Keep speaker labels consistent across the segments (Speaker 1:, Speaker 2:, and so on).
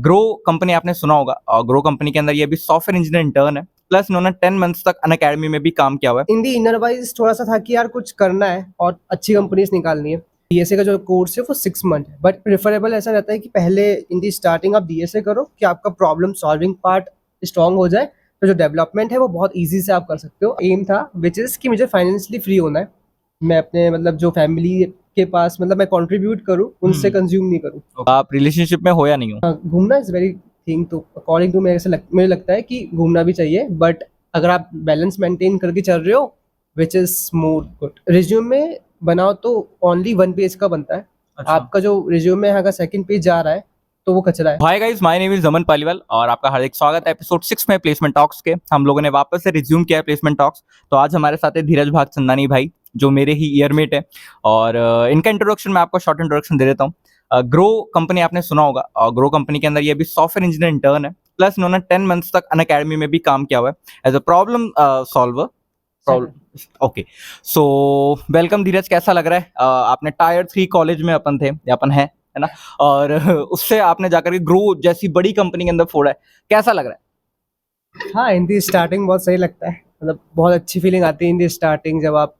Speaker 1: Grow company आपने सुना होगा। ग्रो कंपनी के अंदर ये अभी सॉफ्टवेयर इंजीनियर इंटर्न है, प्लस इन्होंने 10 मंथ्स तक अनअकैडमी में भी काम किया हुआ है।
Speaker 2: इन दी इनर वाइज थोड़ा सा था कि यार कुछ करना है और अच्छी कंपनीज निकालनी है। डीएसए का जो कोर्स है वो 6 मंथ है, बट प्रेफरेबल ऐसा रहता है कि पहले इन दी स्टार्टिंग आप डीएसए करो कि आपका प्रॉब्लम सॉल्विंग पार्ट स्ट्रांग हो जाए, तो जो डेवलपमेंट है वो बहुत ईजी से आप कर सकते हो। एम था विच इज़ कि मुझे फाइनेंशियली फ्री होना है, मैं अपने मतलब जो फैमिली के पास मतलब मैं कंट्रीब्यूट करूँ उनसे कंज्यूम नहीं करूँ।
Speaker 1: आप रिलेशनशिप में हो या नहीं हो?
Speaker 2: घूमना इज वेरी थिंग, तो अकॉर्डिंग टू मुझे लगता है कि घूमना भी चाहिए, बट अगर आप बैलेंस मेंटेन करके चल रहे हो which is more good. Resume बनाओ तो ओनली 1 पेज का बनता है।
Speaker 1: अच्छा।
Speaker 2: आपका जो रिज्यूमे है अगर सेकंड पेज जा रहा है तो वो कचरा है।
Speaker 1: Hi guys, my name is जमन पालीवाल और आपका हार्दिक स्वागत है एपिसोड 6 में प्लेसमेंट टॉक्स के। हम लोगों ने वापस से रिज्यूम किया है प्लेसमेंट टॉक्स। तो आज हमारे साथ है धीरज भागचंदानी भाई, जो मेरे ही ईयरमेट है। और इनका इंट्रोडक्शन मैं आपको शॉर्ट इंट्रोडक्शन दे देता हूँ। ग्रो कंपनी आपने सुना होगा। ग्रो कंपनी के अंदर ये अभी सॉफ्टवेयर इंजीनियर इंटर्न है, प्लस इन्होंने 10 मंथ्स तक अनअकैडमी में भी काम किया हुआ है as a problem solver. Okay, so welcome Dheeraj, कैसा लग रहा है? आपने टायर 3 कॉलेज में अपन थे, अपन है ना? और उससे आपने जाकर के ग्रो जैसी बड़ी कंपनी के अंदर फोड़ा है, कैसा लग रहा है?
Speaker 2: हाँ, इन दी स्टार्टिंग बहुत सही लगता है, मतलब बहुत अच्छी फीलिंग आती है इन दी स्टार्टिंग जब आप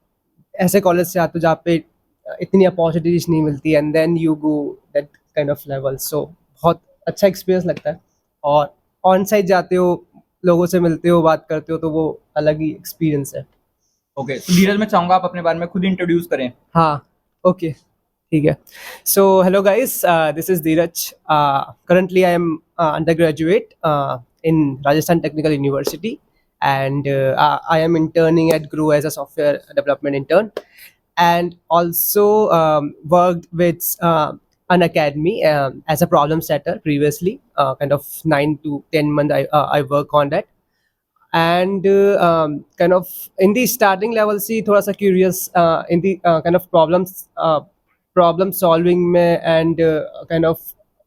Speaker 2: ऐसे कॉलेज से आते हो जहाँ पे इतनी अपॉर्चुनिटीज नहीं मिलती and then you go that kind of level. So बहुत अच्छा एक्सपीरियंस लगता है। और ऑन साइट जाते हो, लोगों से मिलते हो, बात करते हो, तो वो अलग ही एक्सपीरियंस है।
Speaker 1: ओके, तो धीरज मैं चाहूंगा आप अपने बारे में खुद इंट्रोड्यूस करें।
Speaker 2: हाँ, ओके, ठीक है। So hello guys, this is Dheeraj. Currently I am under graduate in Rajasthan technical university and I am interning at Grow as a software development intern, and also worked with an academy as a problem setter previously. Kind of 9 to 10 months I work on that, and kind of in the starting level see thoda sa curious in the kind of problem solving में and kind of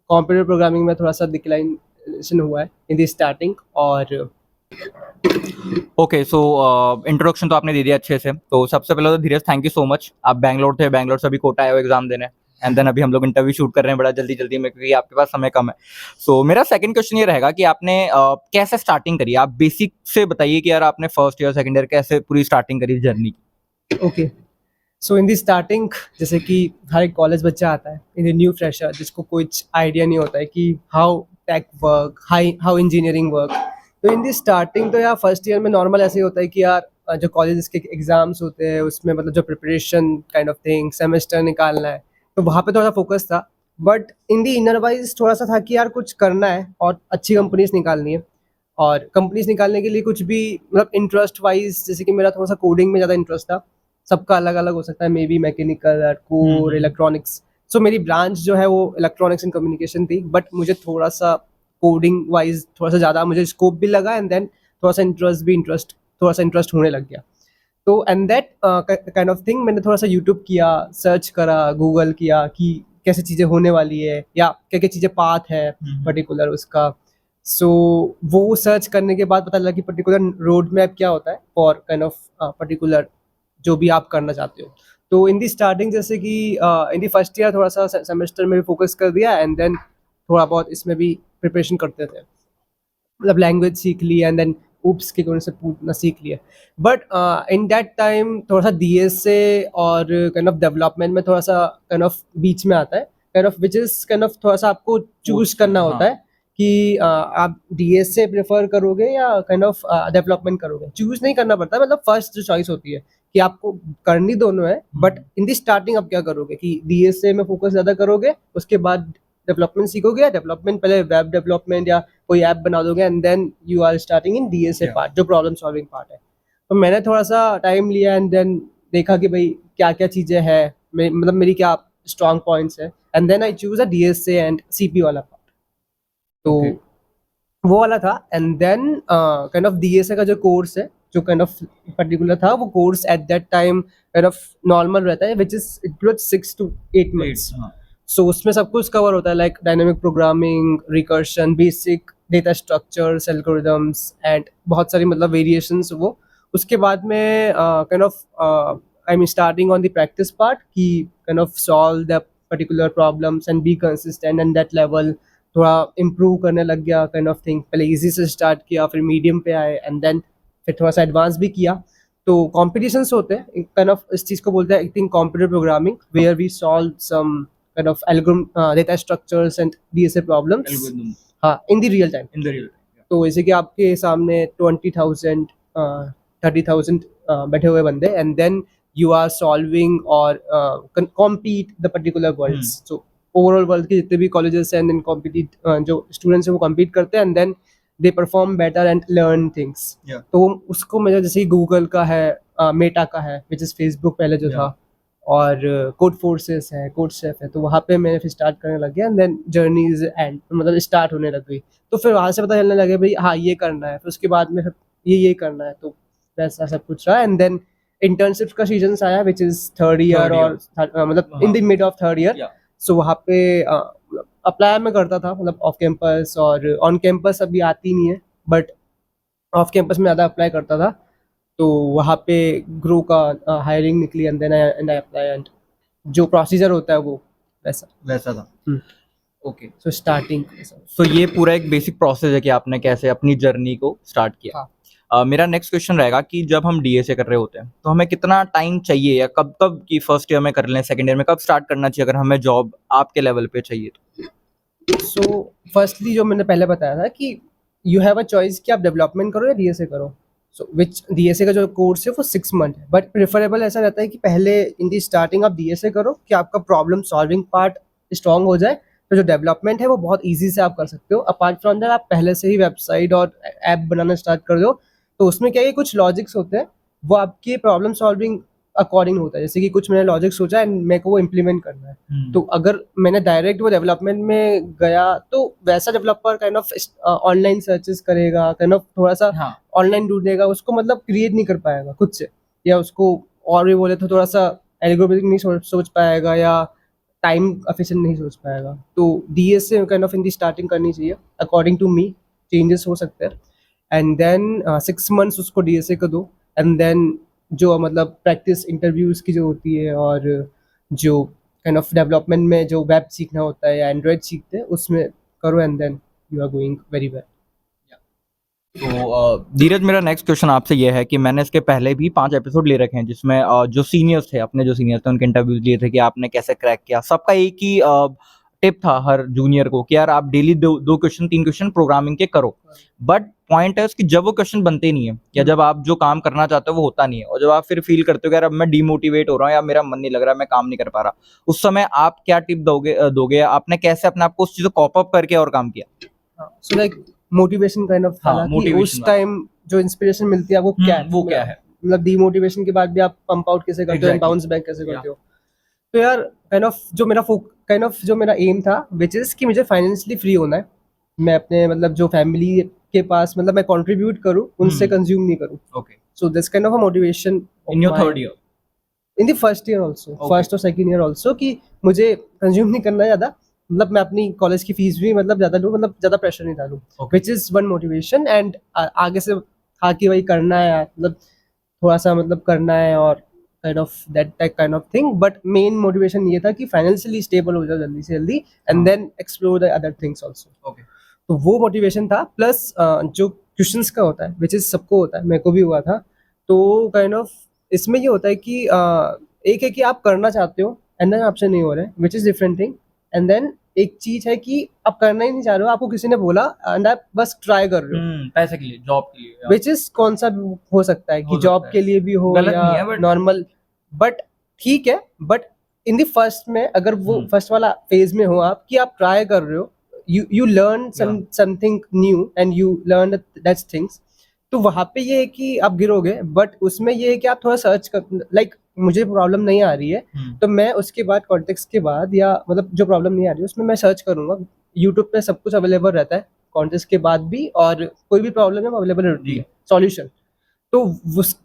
Speaker 2: computer programming में थोड़ा सा declination हुआ है in the starting। और
Speaker 1: okay, so introduction तो आपने दे दिया अच्छे से। तो सबसे पहले तो धीरज थैंक यू सो मच। आप बैंगलोर थे, बैंगलोर से अभी कोटा आए हो एग्जाम देने, एंड देन अभी हम लोग इंटरव्यू शूट कर रहे हैं बड़ा जल्दी जल्दी में, क्योंकि आपके पास समय कम है। सो मेरा सेकंड क्वेश्चन ये रहेगा कि आपने कैसे स्टार्टिंग करी? आप बेसिक से बताइए कि यार आपने फर्स्ट ईयर सेकंड ईयर कैसे पूरी स्टार्टिंग करी जर्नी की।
Speaker 2: Okay, so in the starting जैसे कि हर एक कॉलेज बच्चा आता है इन द न्यू फ्रेशर जिसको कुछ आइडिया नहीं होता है कि how tech work, how engineering work. तो इन दी स्टार्टिंग तो यार फर्स्ट ईयर में नॉर्मल ऐसे ही होता है कि यार जो कॉलेज के एग्जाम्स होते हैं उसमें मतलब जो preparation kind of thing semester निकालना है, तो वहाँ पे थोड़ा फोकस था। But in the inner wise थोड़ा सा था कि यार कुछ करना है और अच्छी कंपनीज निकालनी है। और कंपनीज निकालने के लिए कुछ भी मतलब इंटरेस्ट वाइज, जैसे कि मेरा थोड़ा सा कोडिंग में ज़्यादा इंटरेस्ट था। सबका अलग अलग हो सकता है, may be mechanical, core, electronics. So मेरी ब्रांच जो है वो इलेक्ट्रॉनिक्स एंड कम्युनिकेशन थी, बट मुझे थोड़ा सा कोडिंग वाइज थोड़ा सा ज़्यादा मुझे स्कोप भी लगा, एंड देन थोड़ा सा इंटरेस्ट होने लग गया। तो and that kind of thing मैंने थोड़ा सा यूट्यूब किया, सर्च करा, गूगल किया कि कैसे चीज़ें होने वाली है या क्या क्या चीज़ें पाथ है पर्टिकुलर उसका। सो वो सर्च करने के बाद पता लगा कि पर्टिकुलर रोड मैप क्या होता है और काइंड ऑफ पर्टिकुलर जो भी आप करना चाहते हो। तो इन दी स्टार्टिंग जैसे कि इन दी फर्स्ट ईयर थोड़ा सा सेमेस्टर में भी फोकस कर दिया, एंड देन थोड़ा बहुत इसमें भी प्रिपरेशन करते थे, मतलब लैंग्वेज सीख ली एंड देन ऊप्स के कौन से पूछना सीख लिया। बट इन दैट टाइम थोड़ा सा डीएस से और काइंड ऑफ डेवलपमेंट में थोड़ा सा काइंड ऑफ बीच में आता है, kind of which is kind of थोड़ा सा आपको चूज करना होता है कि आप डीएस से प्रेफर करोगे या काइंड ऑफ डेवलपमेंट करोगे। चूज नहीं करना पड़ता, मतलब फर्स्ट जो चॉइस होती है कि आपको करनी दोनों है, बट इन दी स्टार्टिंग आप क्या करोगे कि डीएस से में फोकस ज़्यादा करोगे, उसके बाद डेवलपमेंट सीखोगे, डेवलपमेंट पहले वेब डेवलपमेंट या कोई ऐप बना दोगे, and then you are starting in DSA part जो प्रॉब्लम सॉल्विंग पार्ट है। तो मैंने थोड़ा सा टाइम लिया एंड देन देखा कि भाई क्या क्या चीज़ें हैं, मतलब मेरी क्या स्ट्रॉन्ग पॉइंट्स है, and then I choose a DSA and CP वाला पार्ट। तो वो वाला था, and then kind of DSA का जो कोर्स है जो काइंड ऑफ पर्टिकुलर था, वो course at that time kind of normal रहता है, which is includes 6 to 8 months। So उसमें सब कुछ कवर होता है, like dynamic programming, recursion, basic data structures, algorithms and बहुत सारी मतलब वेरिएशंस। वो उसके बाद में kind of I mean starting on the practice part कि kind of solve the particular problems and be consistent and that level. थोड़ा improve करने लग गया काइंड ऑफ थिंग। पहले इजी से स्टार्ट किया, फिर मीडियम पे आए, एंड देन फिर थोड़ा सा एडवांस भी किया। तो कॉम्पिटिशन्स होते हैं काइंड ऑफ, इस चीज़ को बोलते हैं I think computer programming, where we solve some kind of algorithm, data structures and DSA problems,
Speaker 1: Algorithm.
Speaker 2: हाँ, in the real time.
Speaker 1: In the real time.
Speaker 2: तो जैसे कि आपके सामने 20,000 30,000 बैठे हुए बंदे, and then you are solving और compete the particular worlds. So overall world के जितने भी कॉलेजेस हैं, देन कॉम्पिटिट जो स्टूडेंट्स हैं वो कॉम्पीट करते हैं, and then they perform better and learn things.
Speaker 1: Yeah.
Speaker 2: तो उसको मेरा जैसे गूगल का है, मेटा का है विच इज़ फेसबुक पहले जो
Speaker 1: Yeah.
Speaker 2: था, और कोड फोर्सेस है, कोड शेफ है, तो वहाँ पे मैंने फिर स्टार्ट करने लग गया, एंड देन जर्नीज एंड मतलब स्टार्ट होने लग गई। तो फिर वहाँ से पता चलने लगे भाई हाँ ये करना है, फिर उसके बाद में फिर ये करना है, तो वैसा सब कुछ रहा। एंड देन इंटर्नशिप का सीजन आया which is third year,
Speaker 1: Third
Speaker 2: और मतलब in the mid of third year.
Speaker 1: Yeah.
Speaker 2: सो वहाँ पे अप्लाई मैं करता था, मतलब ऑफ कैंपस और ऑन कैंपस अभी आती नहीं है, बट ऑफ कैंपस में ज़्यादा अप्लाई करता था। तो वहाँ पे ग्रो का हायरिंग निकली, and then I apply, and जो प्रोसीजर होता है वो वैसा
Speaker 1: था। Okay,
Speaker 2: so starting.
Speaker 1: सो ये पूरा एक बेसिक प्रोसेस है कि आपने कैसे अपनी जर्नी को स्टार्ट किया।
Speaker 2: हाँ।
Speaker 1: मेरा नेक्स्ट क्वेश्चन रहेगा कि जब हम डीएसए कर रहे होते हैं तो हमें कितना टाइम चाहिए, या कब कब की फर्स्ट ईयर में कर लें, सेकंड ईयर में कब स्टार्ट करना चाहिए अगर हमें जॉब आपके लेवल पे चाहिए तो?
Speaker 2: सो फर्स्टली जो मैंने पहले बताया था कि यू हैव अ चॉइस कि आप डेवलपमेंट करो या डीएसए करो। सो विच डीएसए का जो कोर्स है वो 6 मंथ है, बट प्रेफरेबल ऐसा रहता है कि पहले इन दी स्टार्टिंग आप डीएसए करो कि आपका प्रॉब्लम सॉल्विंग पार्ट स्ट्रांग हो जाए, तो जो डेवलपमेंट है वो बहुत ईजी से आप कर सकते हो। अपार्ट फ्रॉम दैट आप पहले से ही वेबसाइट और ऐप बनाना स्टार्ट कर दो, तो उसमें क्या है, कुछ लॉजिक्स होते हैं वो आपके प्रॉब्लम सॉल्विंग अकॉर्डिंग होता है। जैसे कि कुछ मैंने लॉजिक सोचा एंड मेरे को वो इम्प्लीमेंट करना है, तो अगर मैंने डायरेक्ट वो डेवलपमेंट में गया तो वैसा developer kind of online searches करेगा, काइंड ऑफ थोड़ा सा ऑनलाइन ढूंढेगा, उसको मतलब क्रिएट नहीं कर पाएगा खुद से, या उसको और भी बोले तो थोड़ा सा एल्गोरिथम नहीं सोच पाएगा, या टाइम एफिशिएंट नहीं सोच पाएगा। तो DSA kind of in the starting करनी चाहिए अकॉर्डिंग टू मी। चेंजेस हो सकते हैं, एंड देन 6 मंथ्स उसको डीएसए को दो, एंड देन जो मतलब प्रैक्टिस इंटरव्यूज की जो होती है, और जो काइंड ऑफ डेवलपमेंट में जो वेब सीखना होता है या एंड्रॉयड सीखते हैं उसमें करो, and then you are going very well.
Speaker 1: तो धीरज, मेरा नेक्स्ट क्वेश्चन आपसे ये है कि मैंने इसके पहले भी 5 एपिसोड ले रखे हैं जिसमें जो सीनियर्स थे, अपने जो सीनियर्स थे उनके इंटरव्यूज लिए थे कि आपने कैसे क्रैक किया। सबका एक ही टिप था हर जूनियर को कि यार आप डेली 2 क्वेश्चन 3 क्वेश्चन प्रोग्रामिंग के करो, बट पॉइंट है उसकी जब वो क्वेश्चन बनते नहीं है, या जब आप जो काम करना चाहते हो वो होता नहीं है, और जब आप फिर फील करते हो कि यार अब मैं डीमोटिवेट हो रहा हूँ या मेरा मन नहीं लग रहा, मैं काम नहीं कर पा रहा, उस समय आप क्या टिप दोगे? आपने कैसे अपने आप को उस चीज को कॉप अप करके और काम किया?
Speaker 2: So like motivation kind of, हालांकि उस टाइम जो इंस्पिरेशन मिलती है वो क्या है,
Speaker 1: वो क्या है,
Speaker 2: मतलब डीमोटिवेशन के बाद भी आप पंप आउट कैसे करते हो एंड बाउंस बैक कैसे करते हो। तो यार काइंड ऑफ जो मेरा एम था विच इज कि मुझे फाइनेंशियली फ्री होना है, मैं अपने मतलब जो फैमिली के पास मतलब मैं कंट्रीब्यूट करूं, उनसे कंज्यूम नहीं करूं।
Speaker 1: Okay,
Speaker 2: so this kind of a motivation
Speaker 1: in your third year,
Speaker 2: in the first year also, first और सेकंड ईयर आल्सो, कि मुझे कंज्यूम नहीं करना ज्यादा, मतलब मैं अपनी कॉलेज की फीस भी मतलब ज्यादा लूँ, मतलब ज्यादा प्रेशर नहीं डालूँ, which is one motivation. And आगे से था कि वही करना है, मतलब थोड़ा सा मतलब करना है, और kind of that kind of thing. But main motivation ये था कि फाइनेंशियली स्टेबल हो जाओ जल्दी से जल्दी, and then explore the other things also. तो वो मोटिवेशन था, प्लस जो क्वेश्चंस का होता है विच इज सबको होता है, मेरे को भी हुआ था। तो काइंड ऑफ इसमें ये होता है कि एक है कि आप करना चाहते हो एंड देन आपसे नहीं हो रहा है, which is different thing. And then एक चीज है कि आप करना ही नहीं चाह रहे हो, आपको किसी ने बोला एंड आप बस ट्राई कर रहे हो,
Speaker 1: पैसे के लिए, जॉब के लिए,
Speaker 2: विच इज कौन सा हो सकता है कि जॉब के लिए भी हो या नॉर्मल, बट ठीक है। बट इन द फर्स्ट में अगर वो फर्स्ट वाला फेज में हो आप कि आप ट्राई कर रहे हो, you learn something new and you learn that things, तो वहाँ पे ये है कि आप गिरोगे, बट उसमें ये है कि आप थोड़ा सर्च कर, लाइक मुझे प्रॉब्लम नहीं आ रही है तो मैं उसके बाद कॉन्टेक्स्ट के बाद, या मतलब जो प्रॉब्लम नहीं आ रही है उसमें मैं सर्च करूंगा। यूट्यूब पे सब कुछ अवेलेबल रहता है कॉन्टेक्स्ट के बाद भी, और कोई भी प्रॉब्लम है वो अवेलेबल रहती है सॉल्यूशन। तो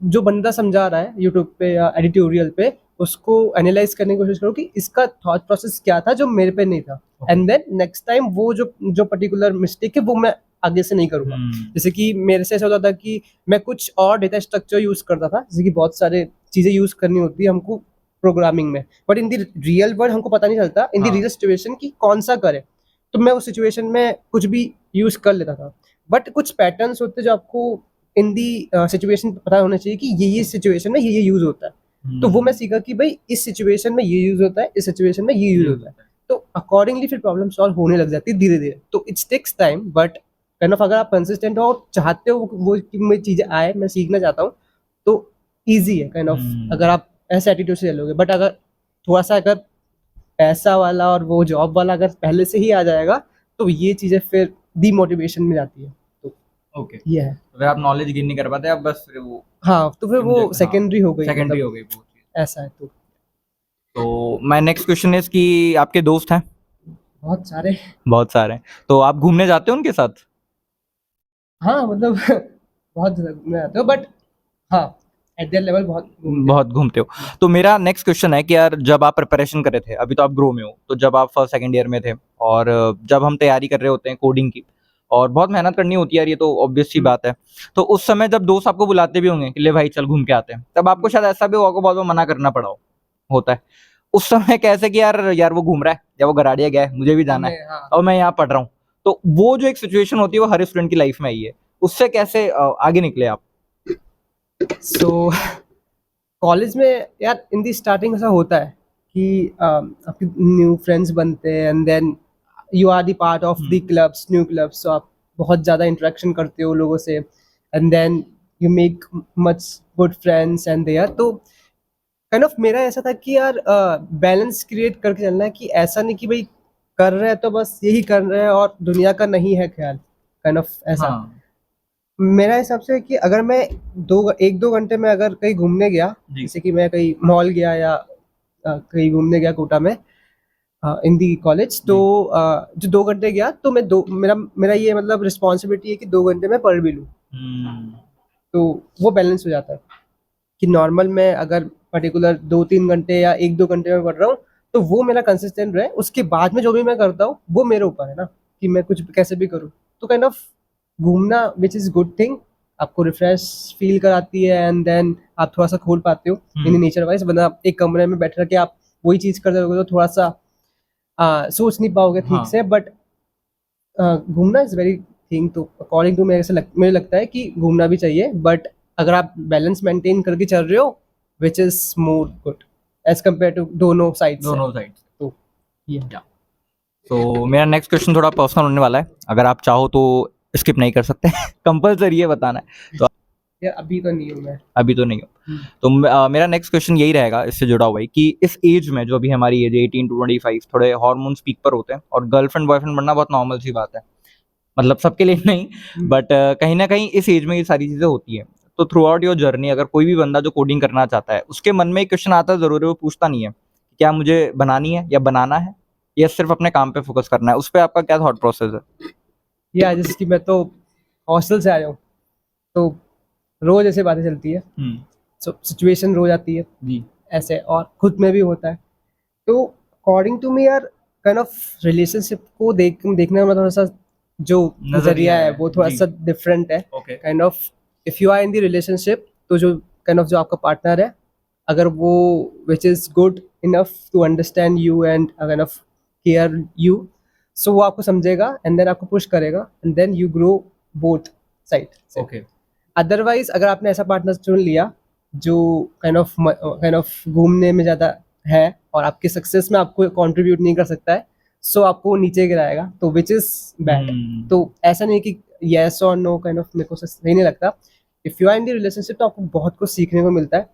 Speaker 2: जो बंदा समझा रहा है यूट्यूब पे या एडिटोरियल पे, उसको एनालाइज करने की कोशिश करो कि इसका थॉट प्रोसेस क्या था जो मेरे पे नहीं था, एंड देन नेक्स्ट टाइम वो जो पर्टिकुलर मिस्टेक है वो मैं आगे से नहीं करूंगा। जैसे कि मेरे से ऐसा होता था कि मैं कुछ और डेटा स्ट्रक्चर यूज करता था, जैसे कि बहुत सारे चीजें यूज करनी होती है हमको प्रोग्रामिंग में, but in the real world हमको पता नहीं चलता इन द रियल सिचुएशन कि कौन सा करे। तो मैं उस सिचुएशन में कुछ भी यूज कर लेता था, बट कुछ पैटर्न्स होते हैं जो आपको इन दी सिचुएशन पता होना चाहिए कि ये सिचुएशन में ये यूज होता है। तो वो मैं सीखा कि भाई इस सिचुएशन में ये यूज होता है, इस सिचुएशन में ये यूज होता है, तो अकॉर्डिंगली फिर प्रॉब्लम सॉल्व होने लग जाती है धीरे धीरे। तो it's takes time, but kind of अगर आप कंसिस्टेंट हो और चाहते हो वो कि मुझे चीजें आए, मैं सीखना चाहता हूँ, तो ईजी है काइंड ऑफ अगर आप ऐसे एटीट्यूड से चलोगे। बट अगर थोड़ा सा अगर पैसा वाला और वो जॉब वाला अगर पहले से ही आ जाएगा, तो ये चीजें फिर डीमोटिवेशन में जाती है। तो
Speaker 1: ओके,
Speaker 2: ये है।
Speaker 1: फिर आप नॉलेज गेन नहीं कर पाते, आप बस फिर वो
Speaker 2: हाँ, तो फिर वो
Speaker 1: हाँ,
Speaker 2: सेकेंडरी हो गई,
Speaker 1: सेकेंडरी
Speaker 2: मतलब
Speaker 1: हो गई वो चीज।
Speaker 2: ऐसा है।
Speaker 1: तो माय नेक्स्ट क्वेश्चन इज कि आपके दोस्त हैं?
Speaker 2: बहुत सारे।
Speaker 1: बहुत सारे हैं। तो आप घूमने जाते हो उनके साथ?
Speaker 2: हाँ, मतलब बहुत ज़्यादा घूमने जाते हो, बट हाँ, एट दैट लेवल बहुत
Speaker 1: घूमते हो। तो मेरा नेक्स्ट क्वेश्चन है कि यार जब आप प्रिपरेशन कर रहे थे, अभी तो आप ग्रो में हो, तो जब आप फर्स्ट सेकंड ईयर में थे और जब हम तैयारी कर रहे होते हैं कोडिंग की और बहुत मेहनत करनी होती है यार, ये तो ऑब्वियस सी बात है। तो उस समय जब दोस्त आपको बुलाते भी होंगे कि ले भाई चल घूम के आते हैं, तब आपको शायद ऐसा भी होगा बहुत बार मना करना पड़ा होता है। उस समय कैसे कि यार यार वो घूम रहा है या वो गराडिया गया है, मुझे भी जाना है
Speaker 2: हाँ।
Speaker 1: और मैं यहाँ पढ़ रहा हूँ। तो वो जो एक सिचुएशन होती है वो हर स्टूडेंट की लाइफ में आई है, उससे कैसे आगे निकले आप?
Speaker 2: सो कॉलेज में यार इन दी स्टार्टिंग ऐसा होता है कि आपके न्यू फ्रेंड्स बनते हैं, and then you are the part of the clubs, new clubs, तो आप बहुत ज़्यादा इंटरेक्शन करते हो लोगों से, and then you make much good friends and there. तो काइंड ऑफ मेरा ऐसा था कि यार बैलेंस क्रिएट करके चलना है, कि ऐसा नहीं कि भाई कर रहे हैं तो बस यही कर रहे हैं और दुनिया का नहीं है ख्याल, काइंड ऑफ ऐसा। मेरा हिसाब से है कि अगर मैं 1-2 घंटे में अगर कहीं घूमने गया,
Speaker 1: जी।
Speaker 2: जैसे कि मैं कहीं मॉल गया या कहीं घूमने गया कोटा में इन दी कॉलेज, तो जो 2 घंटे गया तो मैं मेरा मेरा ये मतलब रिस्पॉन्सिबिलिटी है कि 2 घंटे में पढ़ भी लूँ। तो वो बैलेंस हो जाता है कि नॉर्मल में अगर पर्टिकुलर 2-3 घंटे या 1-2 घंटे में पढ़ रहा हूँ, तो वो मेरा कंसिस्टेंट रहे। उसके बाद में जो भी मैं करता हूँ वो मेरे ऊपर है ना, कि मैं कुछ कैसे भी करूँ। तो काइंड ऑफ घूमना विच इज़ गुड थिंग, आपको रिफ्रेश फील कराती है, एंड देन आप थोड़ा सा खोल पाते हो इन नेचर वाइज। वरना आप एक कमरे में बैठ के आप वही चीज़ करते रहोगे तो थोड़ा सा सोच नहीं पाओगे ठीक से। बट घूमना इज़ वेरी थिंग। तो अकॉर्डिंग टू मुझे लगता है कि घूमना भी चाहिए, बट अगर आप बैलेंस मेंटेन करके चल रहे हो, which is more good as compare to दोनों साइड्स। तो ये
Speaker 1: तो मेरा नेक्स्ट क्वेश्चन थोड़ा पर्सनल होने वाला है, अगर आप चाहो तो स्किप नहीं कर सकते कंपलसरी है बताना है। तो
Speaker 2: यार अभी तो नहीं हूँ मैं।
Speaker 1: अभी तो नहीं हो। तो मेरा नेक्स्ट क्वेश्चन यही रहेगा इससे जुड़ा हुआ है कि इस एज में जो अभी हमारी एज 18 to 25, थोड़े हार्मोन्स पीक पर होते हैं और गर्लफ्रेंड बॉयफ्रेंड बनना बहुत नॉर्मल सी बात है, मतलब सबके लिए नहीं, बट कहीं ना कहीं इस एज में ये सारी चीजें होती हैं। तो थ्रू आउट योर जर्नी अगर कोई भी बंदा जो कोडिंग करना चाहता है, उसके मन में एक क्वेश्चन आता है जरूर है, वो पूछता नहीं है क्या मुझे बनानी है या बनाना है या सिर्फ अपने काम पे फोकस करना है, उस पर आपका क्या थॉट प्रोसेस है?
Speaker 2: या जैसे कि मैं तो हॉस्टल से आया हूँ, तो रोज ऐसे बातें चलती है, सिचुएशन रोज आती है
Speaker 1: जी।
Speaker 2: ऐसे, और खुद में भी होता है। तो अकॉर्डिंग टू मी यार काइंड ऑफ रिलेशनशिप को देखने में थोड़ा सा जो नजरिया है वो थोड़ा सा डिफरेंट है। Kind of if you are in the relationship, तो जो काइंड ऑफ जो आपका पार्टनर है, अगर वो which is good enough to understand you and kind of care you, so वो आपको समझेगा एंड देन आपको पुश करेगा, and then you grow both side. Otherwise अगर आपने ऐसा पार्टनर चुन लिया जो काइंड ऑफ घूमने में ज़्यादा है और आपके सक्सेस में आपको कंट्रीब्यूट नहीं कर सकता है, सो आपको नीचे गिराएगा, तो विच इज़ बैड। तो ऐसा नहीं कि येस और नो काइंड ऑफ मेरे को सही नहीं लगता। If you are in the relationship तो आपको बहुत कुछ सीखने को मिलता है।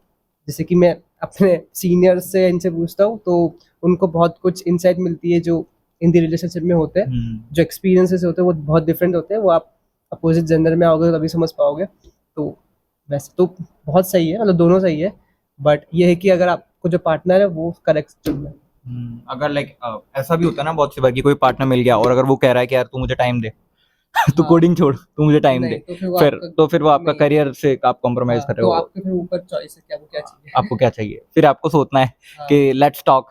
Speaker 2: जैसे कि मैं अपने सीनियर से इनसे पूछता हूँ तो उनको बहुत कुछ इंसाइट मिलती है जो इन दी रिलेशनशिप में होते हैं। जो एक्सपीरियंसेस होते हैं वो बहुत डिफरेंट होते हैं, वो आप अपोजिट जेंडर में आओगे तो तभी समझ पाओगे। तो वैसे तो बहुत सही है, मतलब दोनों सही है, बट ये है कि अगर आपको जो पार्टनर है वो करेक्ट चुनना है।
Speaker 1: अगर लाइक ऐसा भी होता है ना बहुत सी बार कि कोई पार्टनर मिल गया और अगर वो कह रहा है कि यार तू मुझे टाइम दे तू कोडिंग छोड़, तू मुझे टाइम दे, फिर वो आपका करियर से आप कॉम्प्रोमाइज कर रहे हो।
Speaker 2: तो आपके फिर ऊपर चॉइस है कि आपको क्या चाहिए।
Speaker 1: आपको क्या चाहिए, फिर आपको सोचना है कि लेट्स टॉक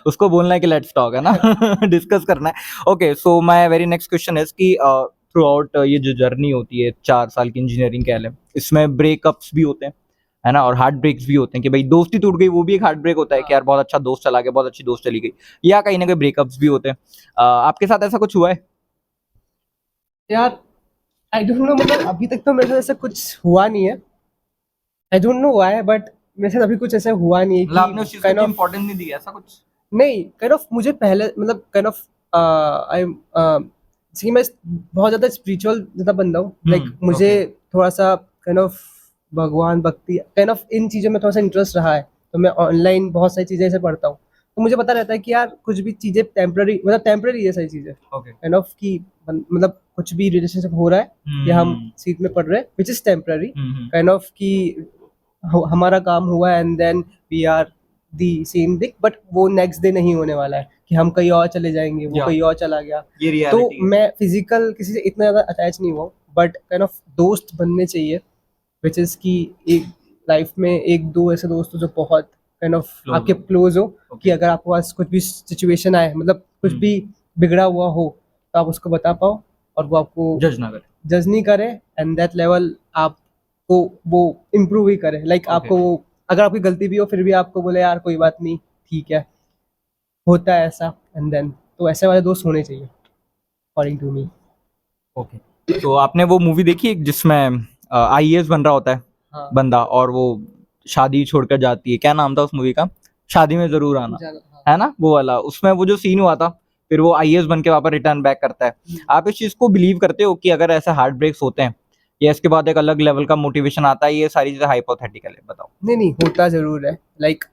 Speaker 1: उसको बोलना है कि लेट्स टॉक, है ना डिस्कस करना है। Okay, so my very next question is कि थ्रू आउट ये जो जर्नी होती है 4 साल की इंजीनियरिंग कह लें, इसमें ब्रेकअप्स भी होते हैं, है ना, और हार्ट ब्रेक्स भी होते हैं कि भाई दोस्ती टूट गई, वो भी एक हार्ट ब्रेक होता है कि यार बहुत अच्छा दोस्त चला गया, बहुत अच्छी दोस्त चली गई, या कहीं ना कहीं ब्रेकअप्स भी होते हैं। आपके साथ ऐसा कुछ हुआ है?
Speaker 2: यार आई डोंट नो, मतलब अभी तक तो मेरे साथ ऐसा कुछ हुआ नहीं है। I don't know why, but मेरे साथ अभी कुछ ऐसा हुआ नहीं है
Speaker 1: मतलब आपने उस
Speaker 2: कि
Speaker 1: चीज
Speaker 2: काइंड
Speaker 1: को
Speaker 2: ऑफ,
Speaker 1: इम्पोर्टेंस नहीं दी, ऐसा कुछ?
Speaker 2: नहीं काइंड ऑफ मुझे पहले मतलब काइंड ऑफ आई सी मैं बहुत ज़्यादा स्पिरिचुअल ज़्यादा बंदा हूँ। लाइक मुझे
Speaker 1: okay.
Speaker 2: थोड़ा सा काइंड ऑफ भगवान भक्ति काइंड ऑफ इन चीज़ों में थोड़ा सा इंटरेस्ट रहा है, तो मैं ऑनलाइन बहुत सारी चीज़ें ऐसे पढ़ता हूँ, तो मुझे पता रहता है कि यार कुछ भी चीज़ें टेम्पररी, मतलब टेम्पररी है सारी चीज़ें
Speaker 1: ओके।
Speaker 2: काइंड ऑफ कि मतलब कुछ भी रिलेशनशिप हो रहा है या हम सीट में पढ़ रहे हैं which is temporary kind of कि हमारा काम हुआ and then we are the same thing, but वो नेक्स्ट डे नहीं होने वाला है कि हम कहीं और चले जाएंगे, वो
Speaker 1: Yeah.
Speaker 2: कहीं और चला गया।
Speaker 1: ये
Speaker 2: तो
Speaker 1: रियलिटी है।
Speaker 2: मैं फिजिकल किसी से इतना ज़्यादा अटैच नहीं हुआ, बट काइंड ऑफ दोस्त बनने चाहिए विच इज़ कि एक लाइफ में एक दो ऐसे दोस्त हो जो बहुत काइंड ऑफ
Speaker 1: Close
Speaker 2: आपके
Speaker 1: हो।
Speaker 2: क्लोज हो,
Speaker 1: Okay.
Speaker 2: कि अगर आपके पास कुछ भी सिचुएशन आए, मतलब कुछ भी बिगड़ा हुआ हो, तो आप उसको बता पाओ और वो आपको
Speaker 1: जज ना करे।
Speaker 2: जज नहीं करे, एंड दैट लेवल आपको वो इम्प्रूव ही करे। लाइक आपको वो, अगर आपकी गलती भी हो फिर भी आपको बोले यार कोई बात नहीं, ठीक है, होता है ऐसा, एंड देन तो ऐसे वाले दोस्त होने चाहिए अकॉर्डिंग टू मी।
Speaker 1: ओके। तो आपने वो मूवी देखी है जिसमें आईएएस बन रहा होता है
Speaker 2: हाँ,
Speaker 1: बंदा, और वो शादी छोड़कर जाती है, क्या नाम था उस मूवी का? शादी में जरूर आना,
Speaker 2: हाँ।
Speaker 1: है ना, वो वाला। उसमें वो जो सीन हुआ था, फिर वो आईएएस बन के वापस रिटर्न बैक करता है। आप इस चीज को बिलीव करते हो कि अगर ऐसे हार्ट ब्रेक्स होते हैं या इसके बाद एक अलग लेवल का मोटिवेशन आता है? ये सारी चीजें हाइपोथेटिकल है, बताओ।
Speaker 2: नहीं नहीं, होता जरूर है। लाइक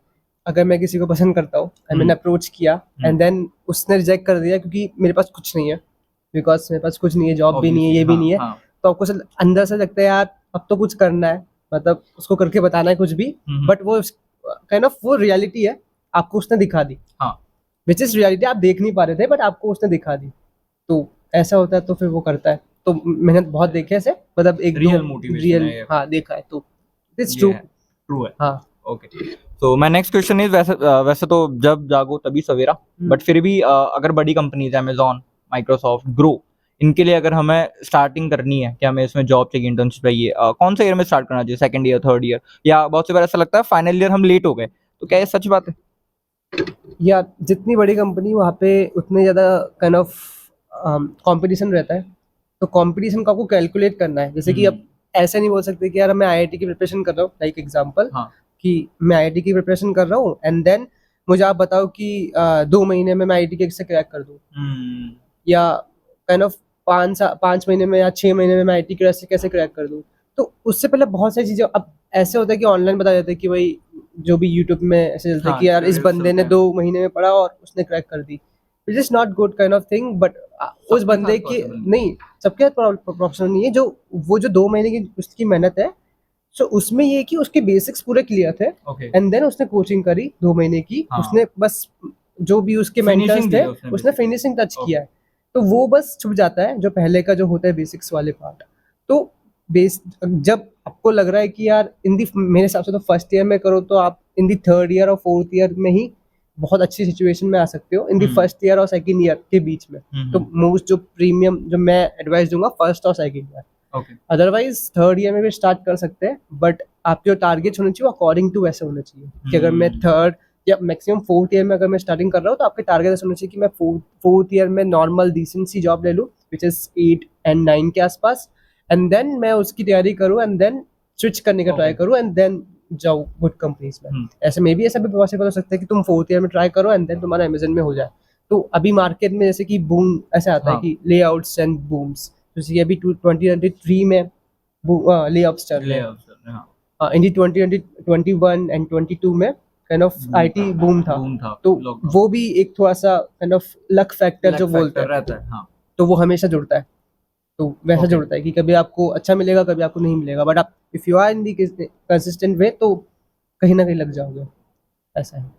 Speaker 2: अगर मैं किसी को पसंद करता हूँ, मैंने अप्रोच किया एंड देन उसने रिजेक्ट कर दिया क्योंकि मेरे पास कुछ नहीं है, बिकॉज मेरे पास कुछ नहीं है, जॉब भी नहीं है, ये भी नहीं है, तो आपको अंदर से लगता है यार अब तो कुछ करना है, मतलब उसको करके बताना है कुछ भी, बट वो काइंड ऑफ वो रियलिटी है, आपको उसने दिखा दी, विच इज रियलिटी आप देख नहीं पा रहे थे बट आपको उसने दिखा दी, तो ऐसा होता है, तो फिर वो करता है। तो मैंने बहुत देखे ऐसे, मतलब एक
Speaker 1: Real
Speaker 2: दो
Speaker 1: motivation
Speaker 2: रियल,
Speaker 1: है ये।
Speaker 2: हाँ देखा है, तो इट्स ट्रू।
Speaker 1: ट्रू है।
Speaker 2: हाँ,
Speaker 1: ओके। तो माय नेक्स्ट क्वेश्चन इज, वैसे तो जब जागो तभी सवेरा, बट फिर भी अगर बड़ी कंपनीज अमेजॉन, माइक्रोसॉफ्ट, ग्रो, इनके लिए अगर हमें स्टार्टिंग करनी है कि हमें इसमें जॉब चाहिए, इंटर्नशिप चाहिए, कौन सा ईयर में स्टार्ट करना चाहिए? सेकंड ईयर, थर्ड ईयर, या बहुत से बार ऐसा लगता है फाइनल ईयर हम लेट हो गए, तो क्या ये सच बात है?
Speaker 2: या जितनी बड़ी कंपनी वहाँ पे उतने ज़्यादा काइंड ऑफ कंपटीशन रहता है, तो कंपटीशन को आपको कैलकुलेट करना है। जैसे कि अब ऐसे नहीं बोल सकते कि यार मैं आईआईटी की प्रिपरेशन कर रहा हूँ, लाइक एग्जांपल, कि मैं आईआईटी की प्रिपरेशन कर रहा हूँ एंड देन मुझे आप बताओ कि 2 महीने में मैं आईआईटी के से क्रैक कर दूँ, या काइंड ऑफ 5 महीने में या 6 महीने में मैं आईआईटी के कैसे क्रैक कर दूँ। तो उससे पहले बहुत सारी चीज़ें, अब ऐसे होता है कि ऑनलाइन बता देते हैं कि भाई जो भी यूट्यूब में ऐसे चलता है कि यार इस बंदे ने 2 महीने में पढ़ा और उसने क्रैक कर दी, which is not good kind of thing, but उस बंदे की नहीं, सबके साथ प्रोफेशनल नहीं है, जो वो जो 2 महीने की उसकी मेहनत है, सो उसमें ये है कि उसके बेसिक्स पूरे क्लियर थे, एंड देन उसने कोचिंग करी 2 महीने की, उसने बस जो भी उसके मेंटर्स थे उसने फिनिशिंग टच किया है, तो वो बस छुप जाता है जो पहले का जो होता है बेसिक्स वाले पार्ट। तो बेस जब आपको लग रहा है कि यार इन दी, मेरे हिसाब से तो फर्स्ट ईयर में करो तो आप इन दी थर्ड ईयर और फोर्थ ईयर में ही बहुत अच्छी सिचुएशन में आ सकते हो, इन दी फर्स्ट ईयर और सेकंड ईयर के बीच में। तो मोस्ट जो प्रीमियम जो मैं एडवाइस दूंगा फर्स्ट और second year, otherwise third year में भी स्टार्ट कर सकते हैं, बट आपके जो टारगेट्स होने चाहिए अकॉर्डिंग टू वैसे होने चाहिए कि अगर मैं थर्ड या मैक्सिमम फोर्थ ईयर में अगर मैं स्टार्टिंग कर रहा हूँ तो आपके टारगेट ऐसे होने चाहिए कि मैं फोर्थ ईयर में नॉर्मल डिसेंट सी जॉब ले लूँ विच इज 8 and 9 के आसपास, एंड देन मैं उसकी तैयारी करूँ एंड देन स्विच करने का ट्राई करूँ एंड देन जाऊँ गुड कंपनीज में। ऐसे में भी ऐसा भी पॉसिबल हो सकता है कि तुम फोर्थ ईयर में ट्राई करो एंड देन तुम्हारा अमेजन में हो जाए। तो अभी मार्केट में जैसे कि बूम ऐसे आता है कि लेआउट्स एंड बूम्स, जैसे अभी 2023 में लेआउट्स चल रहे हैं, इन 2021 एंड 22 में काइंड ऑफ आईटी बूम था, तो वो भी एक थोड़ा सा काइंड ऑफ लक फैक्टर जो बोलते हैं, तो वो हमेशा जुड़ता है, तो वैसा जुड़ता है कि कभी आपको अच्छा मिलेगा कभी आपको नहीं मिलेगा, बट आप if you are in the consistent way तो कहीं ना कहीं लग जाओगे, ऐसा है।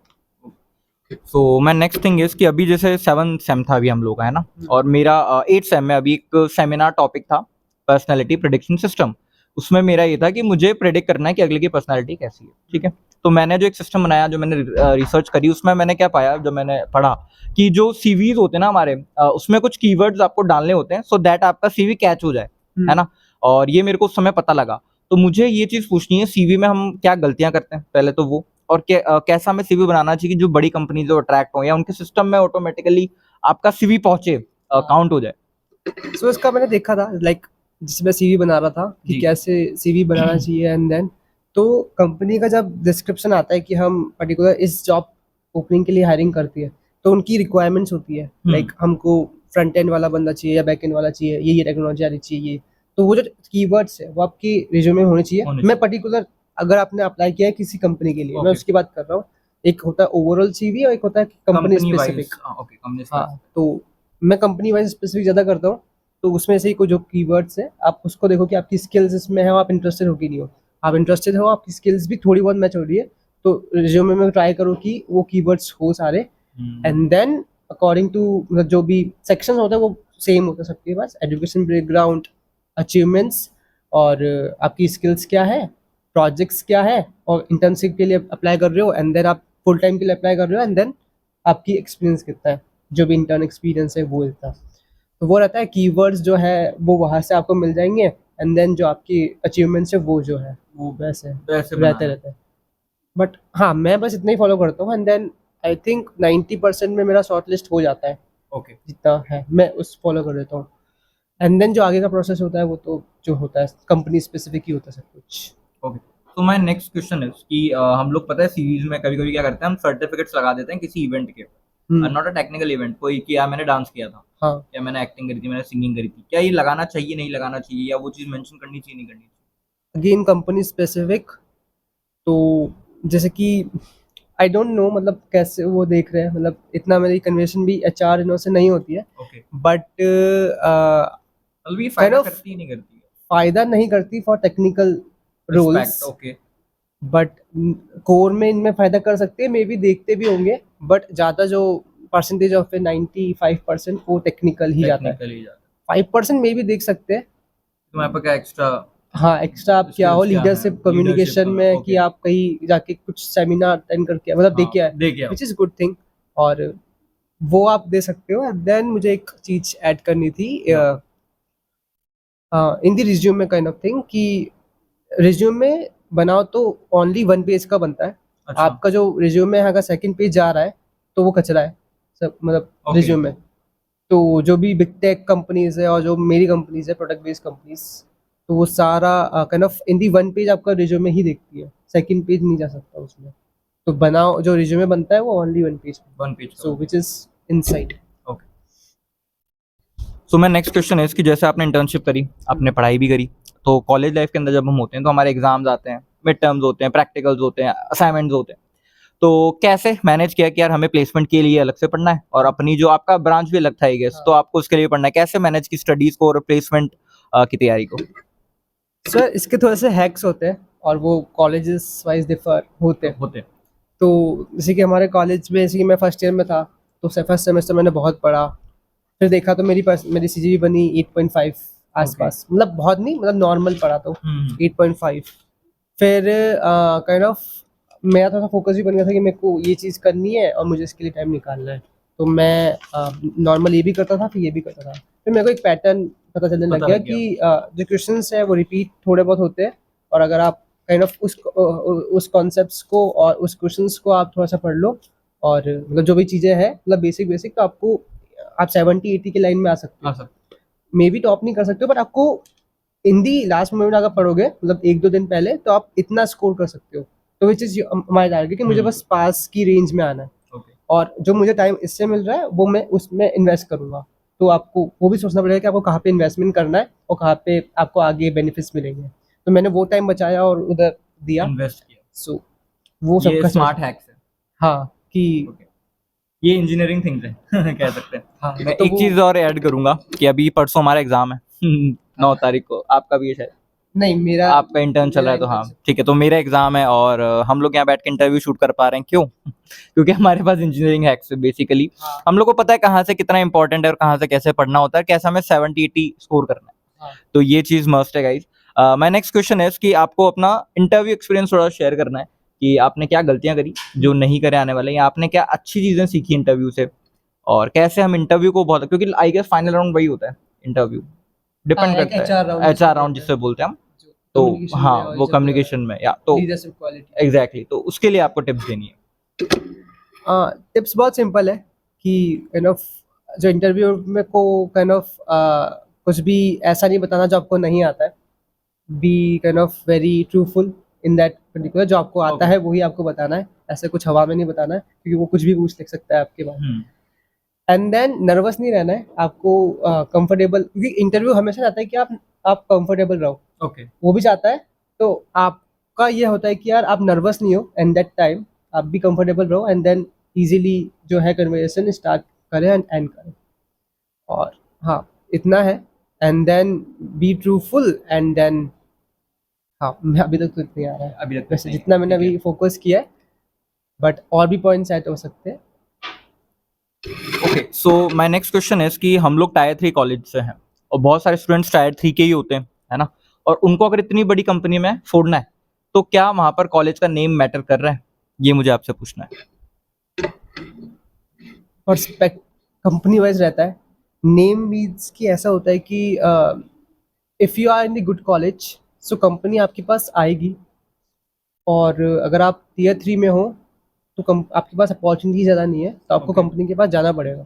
Speaker 1: So my next thing is कि अभी जैसे 7th सेम था अभी हम लोग का, है ना, और मेरा 8th सेम में अभी एक सेमिनार टॉपिक था पर्सनालिटी प्रेडिक्शन सिस्टम। उसमें मेरा ये था कि मुझे प्रेडिक्ट करना है कि अगले की पर्सनालिटी कैसी है, ठीक है। तो मैंने जो एक सिस्टम बनाया, जो मैंने रिसर्च करी, उसमें मैंने क्या पाया, जो मैंने पढ़ा कि जो सीवीज होते हैं ना हमारे, उसमें कुछ कीवर्ड्स आपको डालने होते हैं सो दैट आपका सीवी कैच हो जाए, है ना। और ये मेरे को उस समय पता लगा। तो मुझे ये चीज़ पूछनी है, सीवी में हम क्या गलतियाँ करते हैं पहले तो वो, और कैसा हमें सीवी बनाना चाहिए कि जो बड़ी कंपनी जो अट्रैक्ट हो या उनके सिस्टम में ऑटोमेटिकली आपका सीवी पहुंचे, काउंट हो जाए।
Speaker 2: सो इसका मैंने देखा था, लाइक जिसमें सीवी बना रहा था कि
Speaker 1: जी।
Speaker 2: कैसे सीवी बनाना चाहिए, एंड देन तो कंपनी का जब डिस्क्रिप्शन आता है कि हम पर्टिकुलर इस जॉब ओपनिंग के लिए हायरिंग करती है, तो उनकी रिक्वायरमेंट्स होती है, लाइक हमको फ्रंट एंड वाला बंदा चाहिए या बैक एंड वाला चाहिए, ये टेक्नोलॉजी आनी चाहिए। तो वो जो कीवर्ड्स है वो आपकी रिज्यूमे में होने चाहिए। मैं पर्टिकुलर, अगर आपने अप्लाई किया है किसी कंपनी के लिए, मैं उसकी बात कर रहा हूँ। एक होता है ओवरऑल सीवी और एक होता है कंपनी स्पेसिफिक।
Speaker 1: ओके, कंपनी
Speaker 2: हाँ, तो मैं कंपनी वाइज स्पेसिफिक ज़्यादा करता हूँ। तो उसमें से ही कोई जो कीवर्ड्स है, आप उसको देखो कि आपकी स्किल्स इसमें है, आप इंटरेस्टेड हो कि नहीं हो। आप इंटरेस्टेड हो, आपकी स्किल्स भी थोड़ी बहुत मैच हो रही है, तो रिज्यूमे में ट्राई करो कि वो कीवर्ड्स हो सारे। एंड देन अकॉर्डिंग टू मतलब जो भी सेक्शन होता है वो सेम होता है सबके पास, एजुकेशन बैकग्राउंड, अचीवमेंट्स, और आपकी स्किल्स क्या है, प्रोजेक्ट्स क्या है, और इंटर्नशिप के लिए अप्लाई कर रहे हो, एंड देन आप फुल टाइम के लिए अप्लाई कर रहे हो, एंड देन आपकी एक्सपीरियंस कितना है, जो भी इंटर्न एक्सपीरियंस है वो इतना। तो वो रहता है कीवर्ड्स जो है वो वहाँ से आपको मिल जाएंगे, एंड देन जो आपकी अचीवमेंट्स है वो जो है वो वैसे रहते रहते हैं। बट हाँ, मैं बस इतना ही फॉलो करता हूँ, एंड देन आई थिंक 90% में मेरा शॉर्ट लिस्ट हो जाता है।
Speaker 1: ओके,
Speaker 2: जितना है मैं उस फॉलो कर देता हूँ, एंड देन जो आगे का प्रोसेस होता है वो तो जो होता है कंपनी स्पेसिफिक ही होता है सब कुछ।
Speaker 1: ओके। तो माय नेक्स्ट क्वेश्चन है कि हम लोग पता है सीरीज में कभी-कभी क्या करते हैं, हम सर्टिफिकेट्स लगा देते हैं किसी इवेंट के, नॉट अ टेक्निकल इवेंट, कोई कि यार मैंने डांस किया था,
Speaker 2: हाँ,
Speaker 1: या मैंने एक्टिंग करी थी, मैंने सिंगिंग करी थी। क्या ये लगाना चाहिए, नहीं लगाना चाहिए, या वो चीज़ मेंशन करनी चाहिए, नहीं करनी चाहिए?
Speaker 2: Again company specific. तो जैसे कि आई डोंट नो मतलब कैसे वो देख रहे हैं, मतलब इतना मेरी कन्वर्सेशन भी एचआर इनों से नहीं होती है,
Speaker 1: ओके,
Speaker 2: बट
Speaker 1: मतलब ये फायदा
Speaker 2: of
Speaker 1: करती है, नहीं करती है?
Speaker 2: फायदा नहीं करती for technical roles,
Speaker 1: respect, okay,
Speaker 2: but core में इनमें फायदा कर सकते हैं, मे बी देखते भी होंगे, बट ज़्यादा जो परसेंटेज ऑफ 95% वो टेक्निकल ही जाता है।
Speaker 1: टेक्निकली जाता है।
Speaker 2: 5% मे भी देख सकते हैं।
Speaker 1: तुम्हारे पास क्या एक्स्ट्रा
Speaker 2: हाँ, एक्स्ट्रा आप क्या हो
Speaker 1: स्किल्स क्या हैं?
Speaker 2: लीडरशिप कम्युनिकेशन
Speaker 1: लीडरशिप,
Speaker 2: में, कि
Speaker 1: ओके,
Speaker 2: आप कहीं जाके कुछ सेमिनार अटेंड करके मतलब
Speaker 1: हाँ,
Speaker 2: देखे आए,
Speaker 1: देखिए आप।
Speaker 2: विच इज़ गुड थिंग, और वो आप दे सकते हो। देन मुझे एक चीज़ ऐड करनी थी in the resume kind of thing, कि रिज्यूमे बनाओ तो ओनली 1 पेज का बनता है।
Speaker 1: अच्छा,
Speaker 2: आपका जो रिज्यूमे है अगर सेकंड पेज जा रहा है तो वो कचरा है सब, मतलब
Speaker 1: ओके,
Speaker 2: रिज्यूमे। तो जो भी बिग टेक कंपनीज है और जो मेरी कंपनीज है प्रोडक्ट बेस्ड कंपनीज, तो वो सारा kind of in the 1 page आपका रिज्यूमे ही देखती है, सेकंड पेज नहीं जा सकता उसमें। तो बनाओ जो रिज्यूमे बनता है वो only 1 page,
Speaker 1: 1 page
Speaker 2: so which is inside.
Speaker 1: Okay. So मैं नेक्स्ट क्वेश्चन है इसकी, जैसे आपने इंटर्नशिप करी, आपने पढ़ाई भी करी, तो कॉलेज लाइफ के अंदर जब हम होते हैं तो हमारे एग्जाम्स आते हैं, मिड टर्म्स होते हैं, प्रैक्टिकल्स होते हैं, असाइनमेंट्स होते हैं, तो कैसे मैनेज किया कि यार हमें प्लेसमेंट के लिए अलग से पढ़ना है, और अपनी जो आपका ब्रांच भी अलग था आई गेस, तो आपको उसके लिए पढ़ना है, कैसे मैनेज की स्टडीज को और प्लेसमेंट की तैयारी को?
Speaker 2: सर इसके थोड़े से हैक्स होते हैं और वो कॉलेजेस वाइज डिफर होते हैं।
Speaker 1: होते हैं।
Speaker 2: तो जैसे कि हमारे कॉलेज में, जैसे कि मैं फर्स्ट ईयर में था, तो फर्स्ट सेमेस्टर मैंने बहुत पढ़ा, फिर देखा तो मेरी सीजीपी बनी 8.5 आसपास, मतलब बहुत नहीं, मतलब नॉर्मल पढ़ा तो 8.5। फिर काइंड ऑफ मेरा थोड़ा फोकस भी बन गया था कि मेरे को ये चीज़ करनी है और मुझे इसके लिए टाइम निकालना है। तो मैं नॉर्मल ये भी करता था, फिर ये भी करता था। फिर मेरे को एक पैटर्न पता चलने लग गया कि जो क्वेश्चंस है वो रिपीट थोड़े बहुत होते हैं, और अगर आप काइंड ऑफ उस कॉन्सेप्ट्स को और उस क्वेश्चंस को आप थोड़ा सा पढ़ लो, और मतलब जो भी चीज़ें हैं मतलब बेसिक बेसिक, तो आपको आप 70-80 की लाइन में आ सकते हो। मे बी टॉप नहीं कर सकते हो, बट आपको इन दी लास्ट मोमेंट अगर पढ़ोगे मतलब 1-2 दिन पहले, तो आप इतना स्कोर कर सकते हो। तो विच इज़ माय टारगेट कि मुझे बस पास की रेंज में आना है, और जो मुझे टाइम इससे मिल रहा है वो मैं उसमें इन्वेस्ट करूँगा। तो आपको वो भी सोचना पड़ेगा कि आपको कहाँ पे इन्वेस्टमेंट करना है और कहाँ पे आपको आगे बेनिफिट्स मिलेंगे। तो मैंने वो टाइम बचाया और उधर दिया,
Speaker 1: इन्वेस्ट किया।
Speaker 2: सो वो
Speaker 1: ये
Speaker 2: सबका
Speaker 1: स्मार्ट हैक्स है।
Speaker 2: हाँ, कि
Speaker 1: ये इंजीनियरिंग थिंग्स है कह सकते हैं।
Speaker 2: हाँ,
Speaker 1: मैं
Speaker 2: तो
Speaker 1: एक चीज और ऐड करूंगा कि अभी परसों हमारा एग्जाम है 9 तारीख को, आपका भी है शायद?
Speaker 2: नहीं, मेरा
Speaker 1: आपका इंटर्न चल रहा है तो हाँ
Speaker 2: internship।
Speaker 1: ठीक है, तो मेरा एग्जाम है और हम लोग यहाँ बैठ के इंटरव्यू शूट कर पा रहे हैं, क्यों? क्योंकि हमारे पास इंजीनियरिंग हैक्स है बेसिकली।
Speaker 2: हाँ,
Speaker 1: हम लोग को पता है कहाँ से कितना इंपॉर्टेंट है और कहाँ से कैसे पढ़ना होता है, कैसे हमें 70-80 स्कोर करना है।
Speaker 2: हाँ।
Speaker 1: तो ये चीज मस्ट है गाइज। माय नेक्स्ट क्वेश्चन है कि आपको अपना इंटरव्यू एक्सपीरियंस थोड़ा शेयर करना है कि आपने क्या गलतियां करी जो नहीं करे आने वाले, या आपने क्या अच्छी चीजें सीखी इंटरव्यू से, और कैसे हम इंटरव्यू को बहुत, क्योंकि आई गेस फाइनल राउंड वही होता है इंटरव्यू, डिपेंड
Speaker 2: हाँ, एक
Speaker 1: करता
Speaker 2: HR
Speaker 1: है,
Speaker 2: राउंड
Speaker 1: एचआर राउंड जिससे बोलते हैं हम। तो
Speaker 2: Communication
Speaker 1: हाँ
Speaker 2: में और
Speaker 1: वो
Speaker 2: जब
Speaker 1: कम्युनिकेशन में या तो
Speaker 2: leadership quality।
Speaker 1: एग्जैक्टली तो उसके लिए आपको टिप्स देनी है।
Speaker 2: टिप्स बहुत सिंपल है कि काइंड ऑफ जो इंटरव्यू में को काइंड ऑफ कुछ भी ऐसा नहीं बताना जो आपको नहीं आता है। Be kind of very truthful in that particular, जो आपको आता
Speaker 1: Okay.
Speaker 2: है वही आपको बताना है, ऐसे कुछ हवा में नहीं बताना है क्योंकि वो कुछ भी पूछ लिख सकता है आपके बारे में। एंड देन नर्वस नहीं रहना है आपको, कंफर्टेबल, क्योंकि इंटरव्यू हमेशा चाहता है कि आप कंफर्टेबल रहो,
Speaker 1: ओके
Speaker 2: वो भी चाहता है। तो आपका ये होता है कि यार आप नर्वस नहीं हो एंड दैट टाइम, आप भी कंफर्टेबल रहो एंड देन इजीली जो है कन्वर्सेशन स्टार्ट करें एंड एंड करें। और हाँ, इतना है। And then be truthful and then, हाँ मैं अभी तक तो इतना ही आ रहा है
Speaker 1: अभी तक
Speaker 2: वैसे
Speaker 1: नहीं,
Speaker 2: जितना मैंने
Speaker 1: ठीक है।
Speaker 2: अभी फोकस किया है, बट और भी पॉइंट्स ऐड हो सकते हैं।
Speaker 1: Okay so my next question है कि हम लोग टायर 3 कॉलेज से हैं और बहुत सारे स्टूडेंट्स टायर 3 के ही होते हैं, है ना? और उनको अगर इतनी बड़ी कंपनी में छोड़ना है तो क्या वहां पर कॉलेज का नेम मैटर कर रहा है? ये मुझे आपसे पूछना है।
Speaker 2: और स्पेक्ट कंपनी वाइज रहता है। नेम मीन्स कि ऐसा होता है कि if you are in the good college so company आपके पास आएगी, और अगर आप टीयर 3 में हो तो आपके पास अपॉर्चुनिटी ज़्यादा नहीं है, तो आपको
Speaker 1: Okay.
Speaker 2: कंपनी के पास जाना पड़ेगा।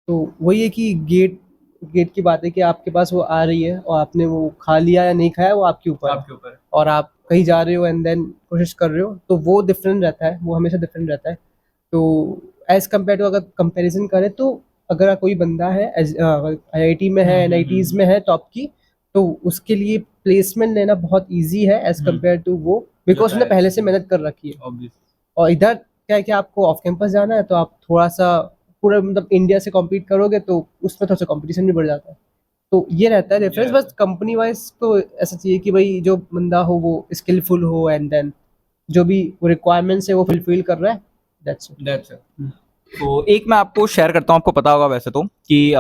Speaker 2: तो वही है कि गेट गेट की बात है कि आपके पास वो आ रही है और आपने वो खा लिया या नहीं खाया वो आपके ऊपर है।
Speaker 1: आपके ऊपर है।
Speaker 2: और आप कहीं जा रहे हो एंड देन कोशिश कर रहे हो, तो वो डिफरेंट रहता है, वो हमेशा डिफरेंट रहता है। तो एज़ कम्पेयर टू, अगर कंपैरिजन करें तो अगर कोई बंदा है आईआईटी में है, एनआईटीज़ में है टॉप की, तो उसके लिए प्लेसमेंट लेना बहुत ईज़ी है एज़ कम्पेयर टू वो, बिकॉज़ उसने पहले से मेहनत कर रखी है।
Speaker 1: ऑब्वियस।
Speaker 2: और इधर क्या है कि आपको ऑफ कैंपस जाना है, तो आप थोड़ा-सा पूरा मतलब इंडिया से कॉम्पीट करोगे, तो उसमें थोड़ा-सा कॉम्पिटिशन भी बढ़ जाता है। तो ये रहता है डिफरेंस,
Speaker 1: ये
Speaker 2: बस कंपनी वाइज़ तो ऐसा चाहिए कि भाई जो बंदा हो वो स्किलफुल हो एंड देन जो भी वो रिक्वायरमेंट्स है वो फुलफिल कर रहा है, दैट्स इट।
Speaker 1: तो एक मैं आपको शेयर करता हूँ, आपको पता होगा वैसे तो कि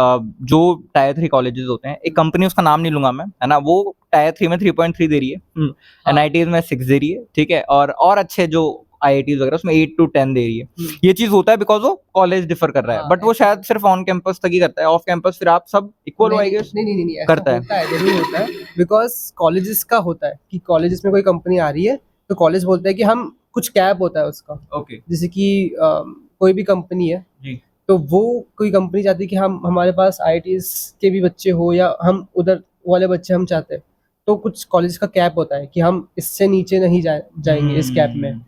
Speaker 1: जो टायर 3 कॉलेजेस होते हैं, एक कंपनी उसका नाम नहीं लूंगा मैं, है ना, वो टायर 3 में 3.3 दे रही है, एनआईटीज में 6 दे रही है, ठीक है, और अच्छे जो आईआईटीज वगैरह उसमें 8 to 10 दे रही है। ये चीज होता है बिकॉज वो कॉलेज डिफर कर रहा है,
Speaker 2: हाँ,
Speaker 1: बट वो शायद सिर्फ ऑन कैंपस तक ही करता है, ऑफ कैंपस फिर आप सब इक्वल आई गेस
Speaker 2: नहीं, ऐसा
Speaker 1: करता है।
Speaker 2: होता है, ज़रूर होता है, बिकॉज़ कॉलेजेस का होता है कि कॉलेजेस में कोई कंपनी आ रही है, तो कॉलेज बोलता है कि हम कुछ कैप होता है उसका।
Speaker 1: ओके
Speaker 2: जैसे कि कोई भी कंपनी है,
Speaker 1: जी।
Speaker 2: तो वो कोई कंपनी चाहती है कि हम हमारे पास आईआईटीज़ के भी बच्चे हो या हम उधर वाले बच्चे हम चाहते हैं। तो कुछ कॉलेज का कैप होता है कि हम इससे नीचे नहीं जाएँगे इस कैप में,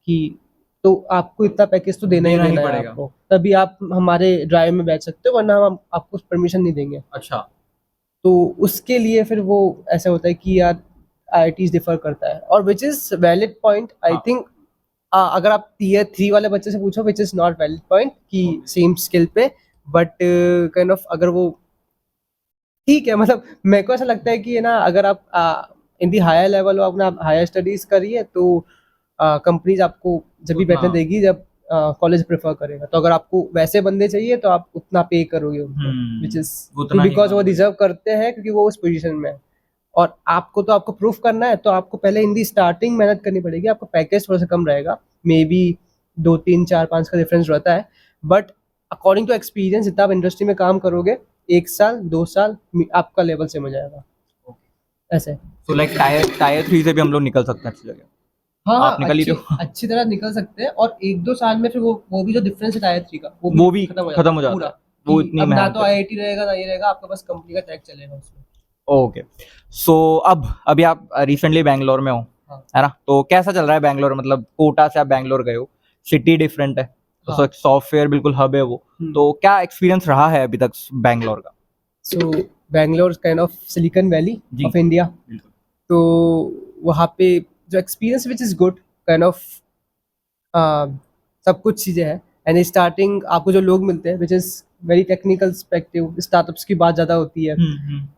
Speaker 2: कि तो आपको इतना पैकेज तो देना ही
Speaker 1: देना ही
Speaker 2: देना है
Speaker 1: पड़ेगा।
Speaker 2: आपको, तभी आप हमारे ड्राइव में बैठ सकते हो, वरना हम आपको परमिशन नहीं देंगे।
Speaker 1: अच्छा
Speaker 2: तो उसके लिए फिर वो ऐसा होता है कि यार आईआईटीज़ डिफर करता है, और which is valid point I
Speaker 1: हाँ।
Speaker 2: थिंक। अगर आप टियर 3 वाले बच्चे से पूछो, which is not valid point कि सेम स्किल पे, बट काइंड ऑफ अगर वो ठीक है, मतलब मेरे को ऐसा लगता है कि है ना, अगर आप इन दी हायर लेवल हो, अपना हायर स्टडीज़ करिए, तो कंपनीज़ आपको जब भी बैठने
Speaker 1: उतना
Speaker 2: देगी जब कॉलेज प्रेफ़र करेगा। तो अगर आपको वैसे बंदे चाहिए तो आप उतना पे करोगे उनको, व्हिच इज़
Speaker 1: उतना ही
Speaker 2: बिकॉज़ वो
Speaker 1: मांगोगे।
Speaker 2: डिज़र्व करते हैं क्योंकि वो उस पोज़ीशन में है। और आपको तो आपको प्रूफ करना है, तो आपको पहले इन दी स्टार्टिंग मेहनत करनी पड़ेगी। आपका पैकेज थोड़ा-सा कम रहेगा, मेबी 2, 3, 4, 5 का डिफरेंस रहता है, बट अकॉर्डिंग टू एक्सपीरियंस जितना आप इंडस्ट्री में काम करोगे, 1 साल, 2 साल आपका लेवल सेम हो जाएगा, ऐसे।
Speaker 1: सो लाइक टायर 3 से भी हम लोग निकल सकते हैं अच्छी जगह।
Speaker 2: हाँ,
Speaker 1: आप निकल ही रहे हो।
Speaker 2: अच्छी तरह निकल सकते हैं, और 1-2 साल में फिर वो भी जो डिफरेंस है टायर 3 का,
Speaker 1: वो भी
Speaker 2: खत्म
Speaker 1: खत्म हो
Speaker 2: है
Speaker 1: जाता
Speaker 2: पूरा,
Speaker 1: है, वो
Speaker 2: कि
Speaker 1: इतनी
Speaker 2: अब ना
Speaker 1: मेहनत
Speaker 2: तो
Speaker 1: है।
Speaker 2: आईआईटी रहेगा ना ये रहेगा, आपका बस कंपनी का ट्रैक चलेगा उसमें।
Speaker 1: ओके सो अभी आप रिसेंटली बैंगलोर में हो,
Speaker 2: हाँ।
Speaker 1: है ना? तो कैसा चल रहा है बैंगलोर? मतलब कोटा से आप बैंगलोर गए हो, सिटी डिफरेंट है, तो
Speaker 2: हाँ।
Speaker 1: सॉफ्टवेयर बिल्कुल हब है वो, तो क्या एक्सपीरियंस रहा है अभी तक बैंगलोर का?
Speaker 2: So Bangalore kind of Silicon Valley
Speaker 1: जी।
Speaker 2: Of India.
Speaker 1: बिल्कुल।
Speaker 2: तो वहाँ पे जो experience which is good kind of, सब कुछ चीज़ें हैं। एंड स्टार्टिंग आपको जो लोग मिलते हैं which is very technical perspective, startups की बात ज़्यादा होती है,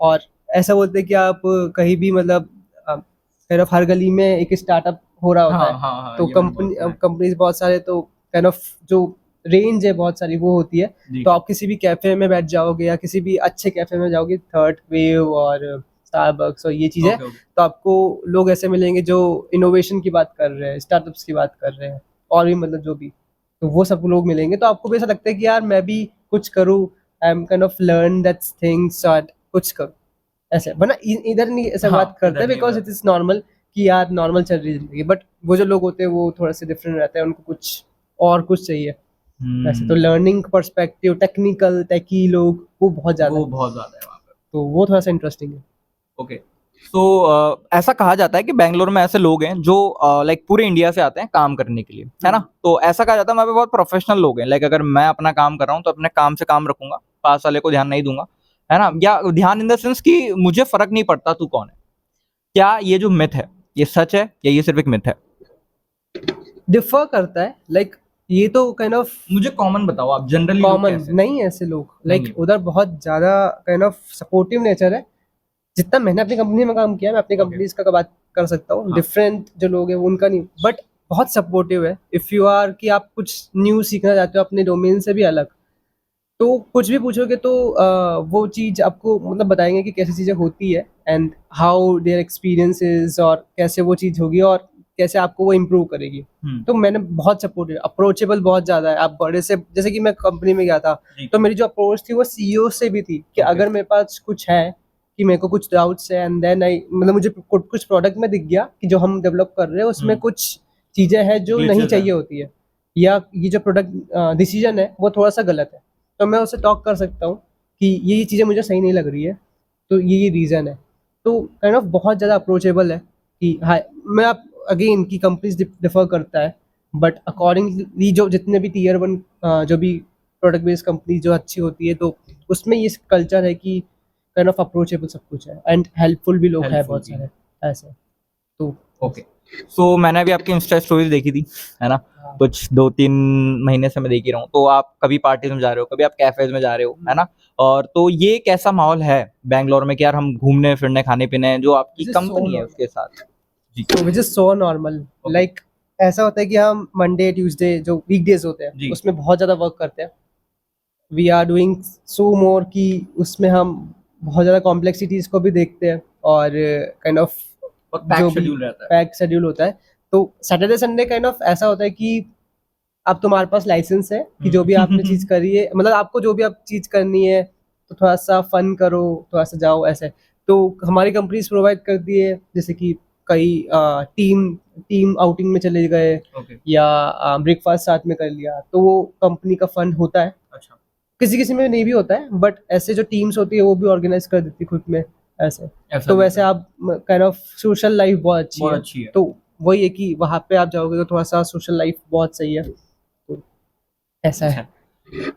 Speaker 2: और ऐसा बोलते हैं कि आप कहीं भी मतलब काइंड ऑफ हर गली में एक स्टार्टअप हो रहा होता है।
Speaker 1: हाँ,
Speaker 2: तो
Speaker 1: ये मैंने बहुत सुना है।
Speaker 2: कंपनीज बहुत सारे, तो काइंड ऑफ जो रेंज है बहुत सारी वो होती है।
Speaker 1: जी।
Speaker 2: तो आप किसी भी कैफ़े में बैठ जाओगे या किसी भी अच्छे कैफ़े में जाओगे, थर्ड वेव और स्टारबक्स और ये चीज़ें,
Speaker 1: ओके, ओके।
Speaker 2: तो आपको लोग ऐसे मिलेंगे जो इनोवेशन की बात कर रहे हैं, स्टार्टअप्स की बात कर रहे हैं, और भी मतलब जो भी, तो वो सब लोग मिलेंगे, तो आपको भी ऐसा लगता है कि यार मैं भी कुछ करूँ, I am kind of learn that things और कुछ करूँ, ऐसे वरना इधर नहीं ऐसा
Speaker 1: हाँ,
Speaker 2: बात करते
Speaker 1: इधर नहीं
Speaker 2: बिकॉज
Speaker 1: बात।
Speaker 2: इट इज नॉर्मल कि यार नॉर्मल चल रही है जिंदगी, बट वो जो लोग होते हैं वो थोड़ा से डिफरेंट रहते हैं, उनको कुछ और कुछ चाहिए वैसे। तो लर्निंग पर्सपेक्टिव, टेक्निकल टेकी लोग वो बहुत ज्यादा
Speaker 1: वो
Speaker 2: है,
Speaker 1: बहुत ज्यादा है वहाँ पे।
Speaker 2: तो वो थोड़ा सा इंटरेस्टिंग है।
Speaker 1: ओके। सो ऐसा कहा जाता है कि बैंगलोर में ऐसे लोग हैं जो लाइक पूरे इंडिया से आते हैं काम करने के लिए, है ना? तो ऐसा कहा जाता है वहाँ पे बहुत प्रोफेशनल लोग हैं। लाइक अगर मैं अपना काम कर रहा हूँ तो अपने काम से काम रखूंगा, पास वाले को ध्यान नहीं दूंगा, है ना? या ध्यान इन द सेंस कि मुझे फर्क नहीं पड़ता तू कौन है। क्या ये जो मिथ है ये सच है या ये सिर्फ एक मिथ है?
Speaker 2: डिफर करता है, लाइक ये तो काइंड ऑफ
Speaker 1: मुझे कॉमन बताओ, आप जनरली लोग
Speaker 2: कॉमन
Speaker 1: कैसे हैं?
Speaker 2: नहीं है ऐसे लोग,
Speaker 1: नहीं
Speaker 2: लाइक
Speaker 1: है।
Speaker 2: उधर बहुत ज्यादा काइंड ऑफ सपोर्टिव नेचर है। जितना मैंने अपनी कंपनी में काम किया है, मैं अपनी
Speaker 1: Okay.
Speaker 2: कंपनीज का बात कर सकता हूँ,
Speaker 1: हाँ।
Speaker 2: डिफरेंट जो लोग हैं वो उनका नहीं, बट बहुत सपोर्टिव है। इफ यू आर कि आप कुछ न्यू सीखना चाहते हो अपने डोमेन से भी अलग, तो कुछ भी पूछोगे तो वो चीज़ आपको मतलब बताएंगे कि कैसी चीज़ें होती है एंड हाउ देयर एक्सपीरियंसेस, और कैसे वो चीज़ होगी और कैसे आपको वो इम्प्रूव करेगी। तो मैंने बहुत सपोर्टिव, अप्रोचेबल बहुत ज़्यादा है। आप बड़े से, जैसे कि मैं कंपनी में गया था
Speaker 1: जी।
Speaker 2: तो मेरी जो अप्रोच थी वो सीईओ से भी थी कि
Speaker 1: Okay.
Speaker 2: अगर मेरे पास कुछ है, कि मेरे को कुछ डाउट्स है एंड देन आई मतलब मुझे कुछ प्रोडक्ट में दिख गया कि जो हम डेवलप कर रहे हैं उसमें कुछ चीज़ें हैं जो
Speaker 1: Glitches
Speaker 2: नहीं
Speaker 1: हैं।
Speaker 2: चाहिए होती है, या ये जो प्रोडक्ट डिसीजन है वो थोड़ा सा गलत है, तो मैं उससे टॉक कर सकता हूँ कि ये चीज़ें मुझे सही नहीं लग रही है, तो ये रीज़न है। तो काइंड ऑफ बहुत ज़्यादा अप्रोचेबल है कि हाँ, मैं आप अगेन की कंपनीज डिफर करता है, बट अकॉर्डिंगली जो जितने भी टीयर वन जो भी प्रोडक्ट बेस्ड कंपनी जो अच्छी होती है, तो उसमें ये कल्चर है कि काइंड ऑफ अप्रोचेबल सब कुछ है एंड हेल्पफुल भी लोग हैं
Speaker 1: Helpful
Speaker 2: बहुत
Speaker 1: भी।
Speaker 2: सारे ऐसे। तो
Speaker 1: ओके। सो मैंने अभी आपकी इंस्टा स्टोरीज देखी थी, है ना?
Speaker 2: हाँ।
Speaker 1: कुछ 2-3 महीने से मैं देख ही रहा हूँ। तो आप कभी पार्टीज में जा रहे हो, कभी आप कैफेज में जा रहे हो, है ना? और तो ये कैसा माहौल है बैंगलोर में कि यार हम घूमने फिरने खाने पीने जो आपकी
Speaker 2: This is so
Speaker 1: कंपनी है
Speaker 2: normal.
Speaker 1: उसके साथ? जी।
Speaker 2: तो which is so normal,
Speaker 1: Okay.
Speaker 2: Like ऐसा होता है कि हम मंडे ट्यूसडे जो वीकडेज होते
Speaker 1: जी।
Speaker 2: हैं उसमें बहुत ज़्यादा वर्क करते हैं। वी आर डूइंग सो मोर कि उसमें हम बहुत ज़्यादा कॉम्प्लेक्सिटीज़ को भी देखते हैं और काइंड ऑफ
Speaker 1: और पैक
Speaker 2: जो भी
Speaker 1: शेड्यूल रहता है।
Speaker 2: पैक शेड्यूल होता है। तो सैटरडे संडे काइंड ऑफ ऐसा होता है कि अब तुम्हारे पास लाइसेंस है कि जो भी आपने चीज़ करी है, मतलब आपको जो भी आप चीज़ करनी है तो थोड़ा सा फन करो, थोड़ा सा जाओ ऐसे। तो हमारी कंपनीज प्रोवाइड करती है, जैसे कि कई टीम टीम आउटिंग में चले गए
Speaker 1: ओके।
Speaker 2: या ब्रेकफास्ट साथ में कर लिया, तो वो कंपनी का फन होता है।
Speaker 1: अच्छा।
Speaker 2: किसी किसी में नहीं भी होता है, बट ऐसे जो टीम्स होती है वो भी ऑर्गेनाइज कर देती है खुद में ऐसे।
Speaker 1: ऐसा
Speaker 2: तो
Speaker 1: भी
Speaker 2: वैसे
Speaker 1: होता है।
Speaker 2: आप काइंड ऑफ सोशल लाइफ बहुत अच्छी
Speaker 1: बहुत
Speaker 2: है।
Speaker 1: अच्छी है।
Speaker 2: तो वही है कि वहाँ पे आप जाओगे तो थोड़ा सा सोशल लाइफ बहुत सही है, तो ऐसा है।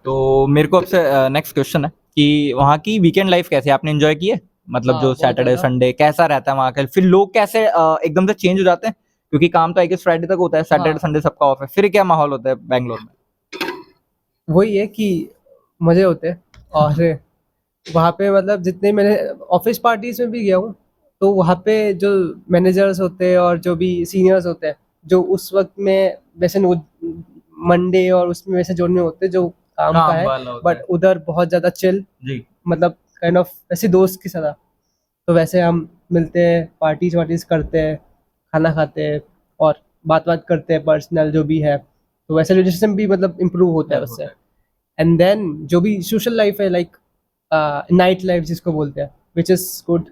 Speaker 1: तो मेरे को आपसे नेक्स्ट क्वेश्चन है कि वहाँ की वीकेंड लाइफ कैसे आपने एंजॉय की है? मतलब
Speaker 2: हाँ,
Speaker 1: जो
Speaker 2: बहुत
Speaker 1: सैटरडे
Speaker 2: ज़्यादा।
Speaker 1: संडे कैसा रहता है वहाँ का? फिर लोग कैसे एकदम से चेंज हो जाते हैं? क्योंकि काम तो आई गेस फ्राइडे तक होता है, सैटरडे
Speaker 2: हाँ।
Speaker 1: संडे सबका ऑफ है। फिर क्या माहौल होता है बैंगलोर में?
Speaker 2: वही है कि मज़े होते हैं और वहाँ पे मतलब जितने मैंने ऑफिस पार्टीज में भी गया हूँ, तो वहाँ पे जो मैनेजर्स होते हैं और जो भी सीनियर्स होते हैं, जो उस वक्त में वैसे मंडे और उसमें वैसे जोड़ने होते हैं जो काम का
Speaker 1: काम
Speaker 2: है,
Speaker 1: वाला होता
Speaker 2: बट
Speaker 1: है।
Speaker 2: उधर बहुत ज़्यादा चिल,
Speaker 1: जी।
Speaker 2: मतलब काइंड ऑफ ऐसे दोस्त की तरह। तो वैसे हम मिलते हैं, पार्टीज वार्टीज करते हैं, खाना खाते हैं और बात बात करते हैं पर्सनल जो भी है, तो वैसे रिलेशन भी मतलब इम्प्रूव होता है
Speaker 1: हेल्प
Speaker 2: उससे।
Speaker 1: होता है।
Speaker 2: एंड देन जो भी सोशल लाइफ है, लाइक नाइट लाइफ जिसको बोलते हैं, विच इज गुड,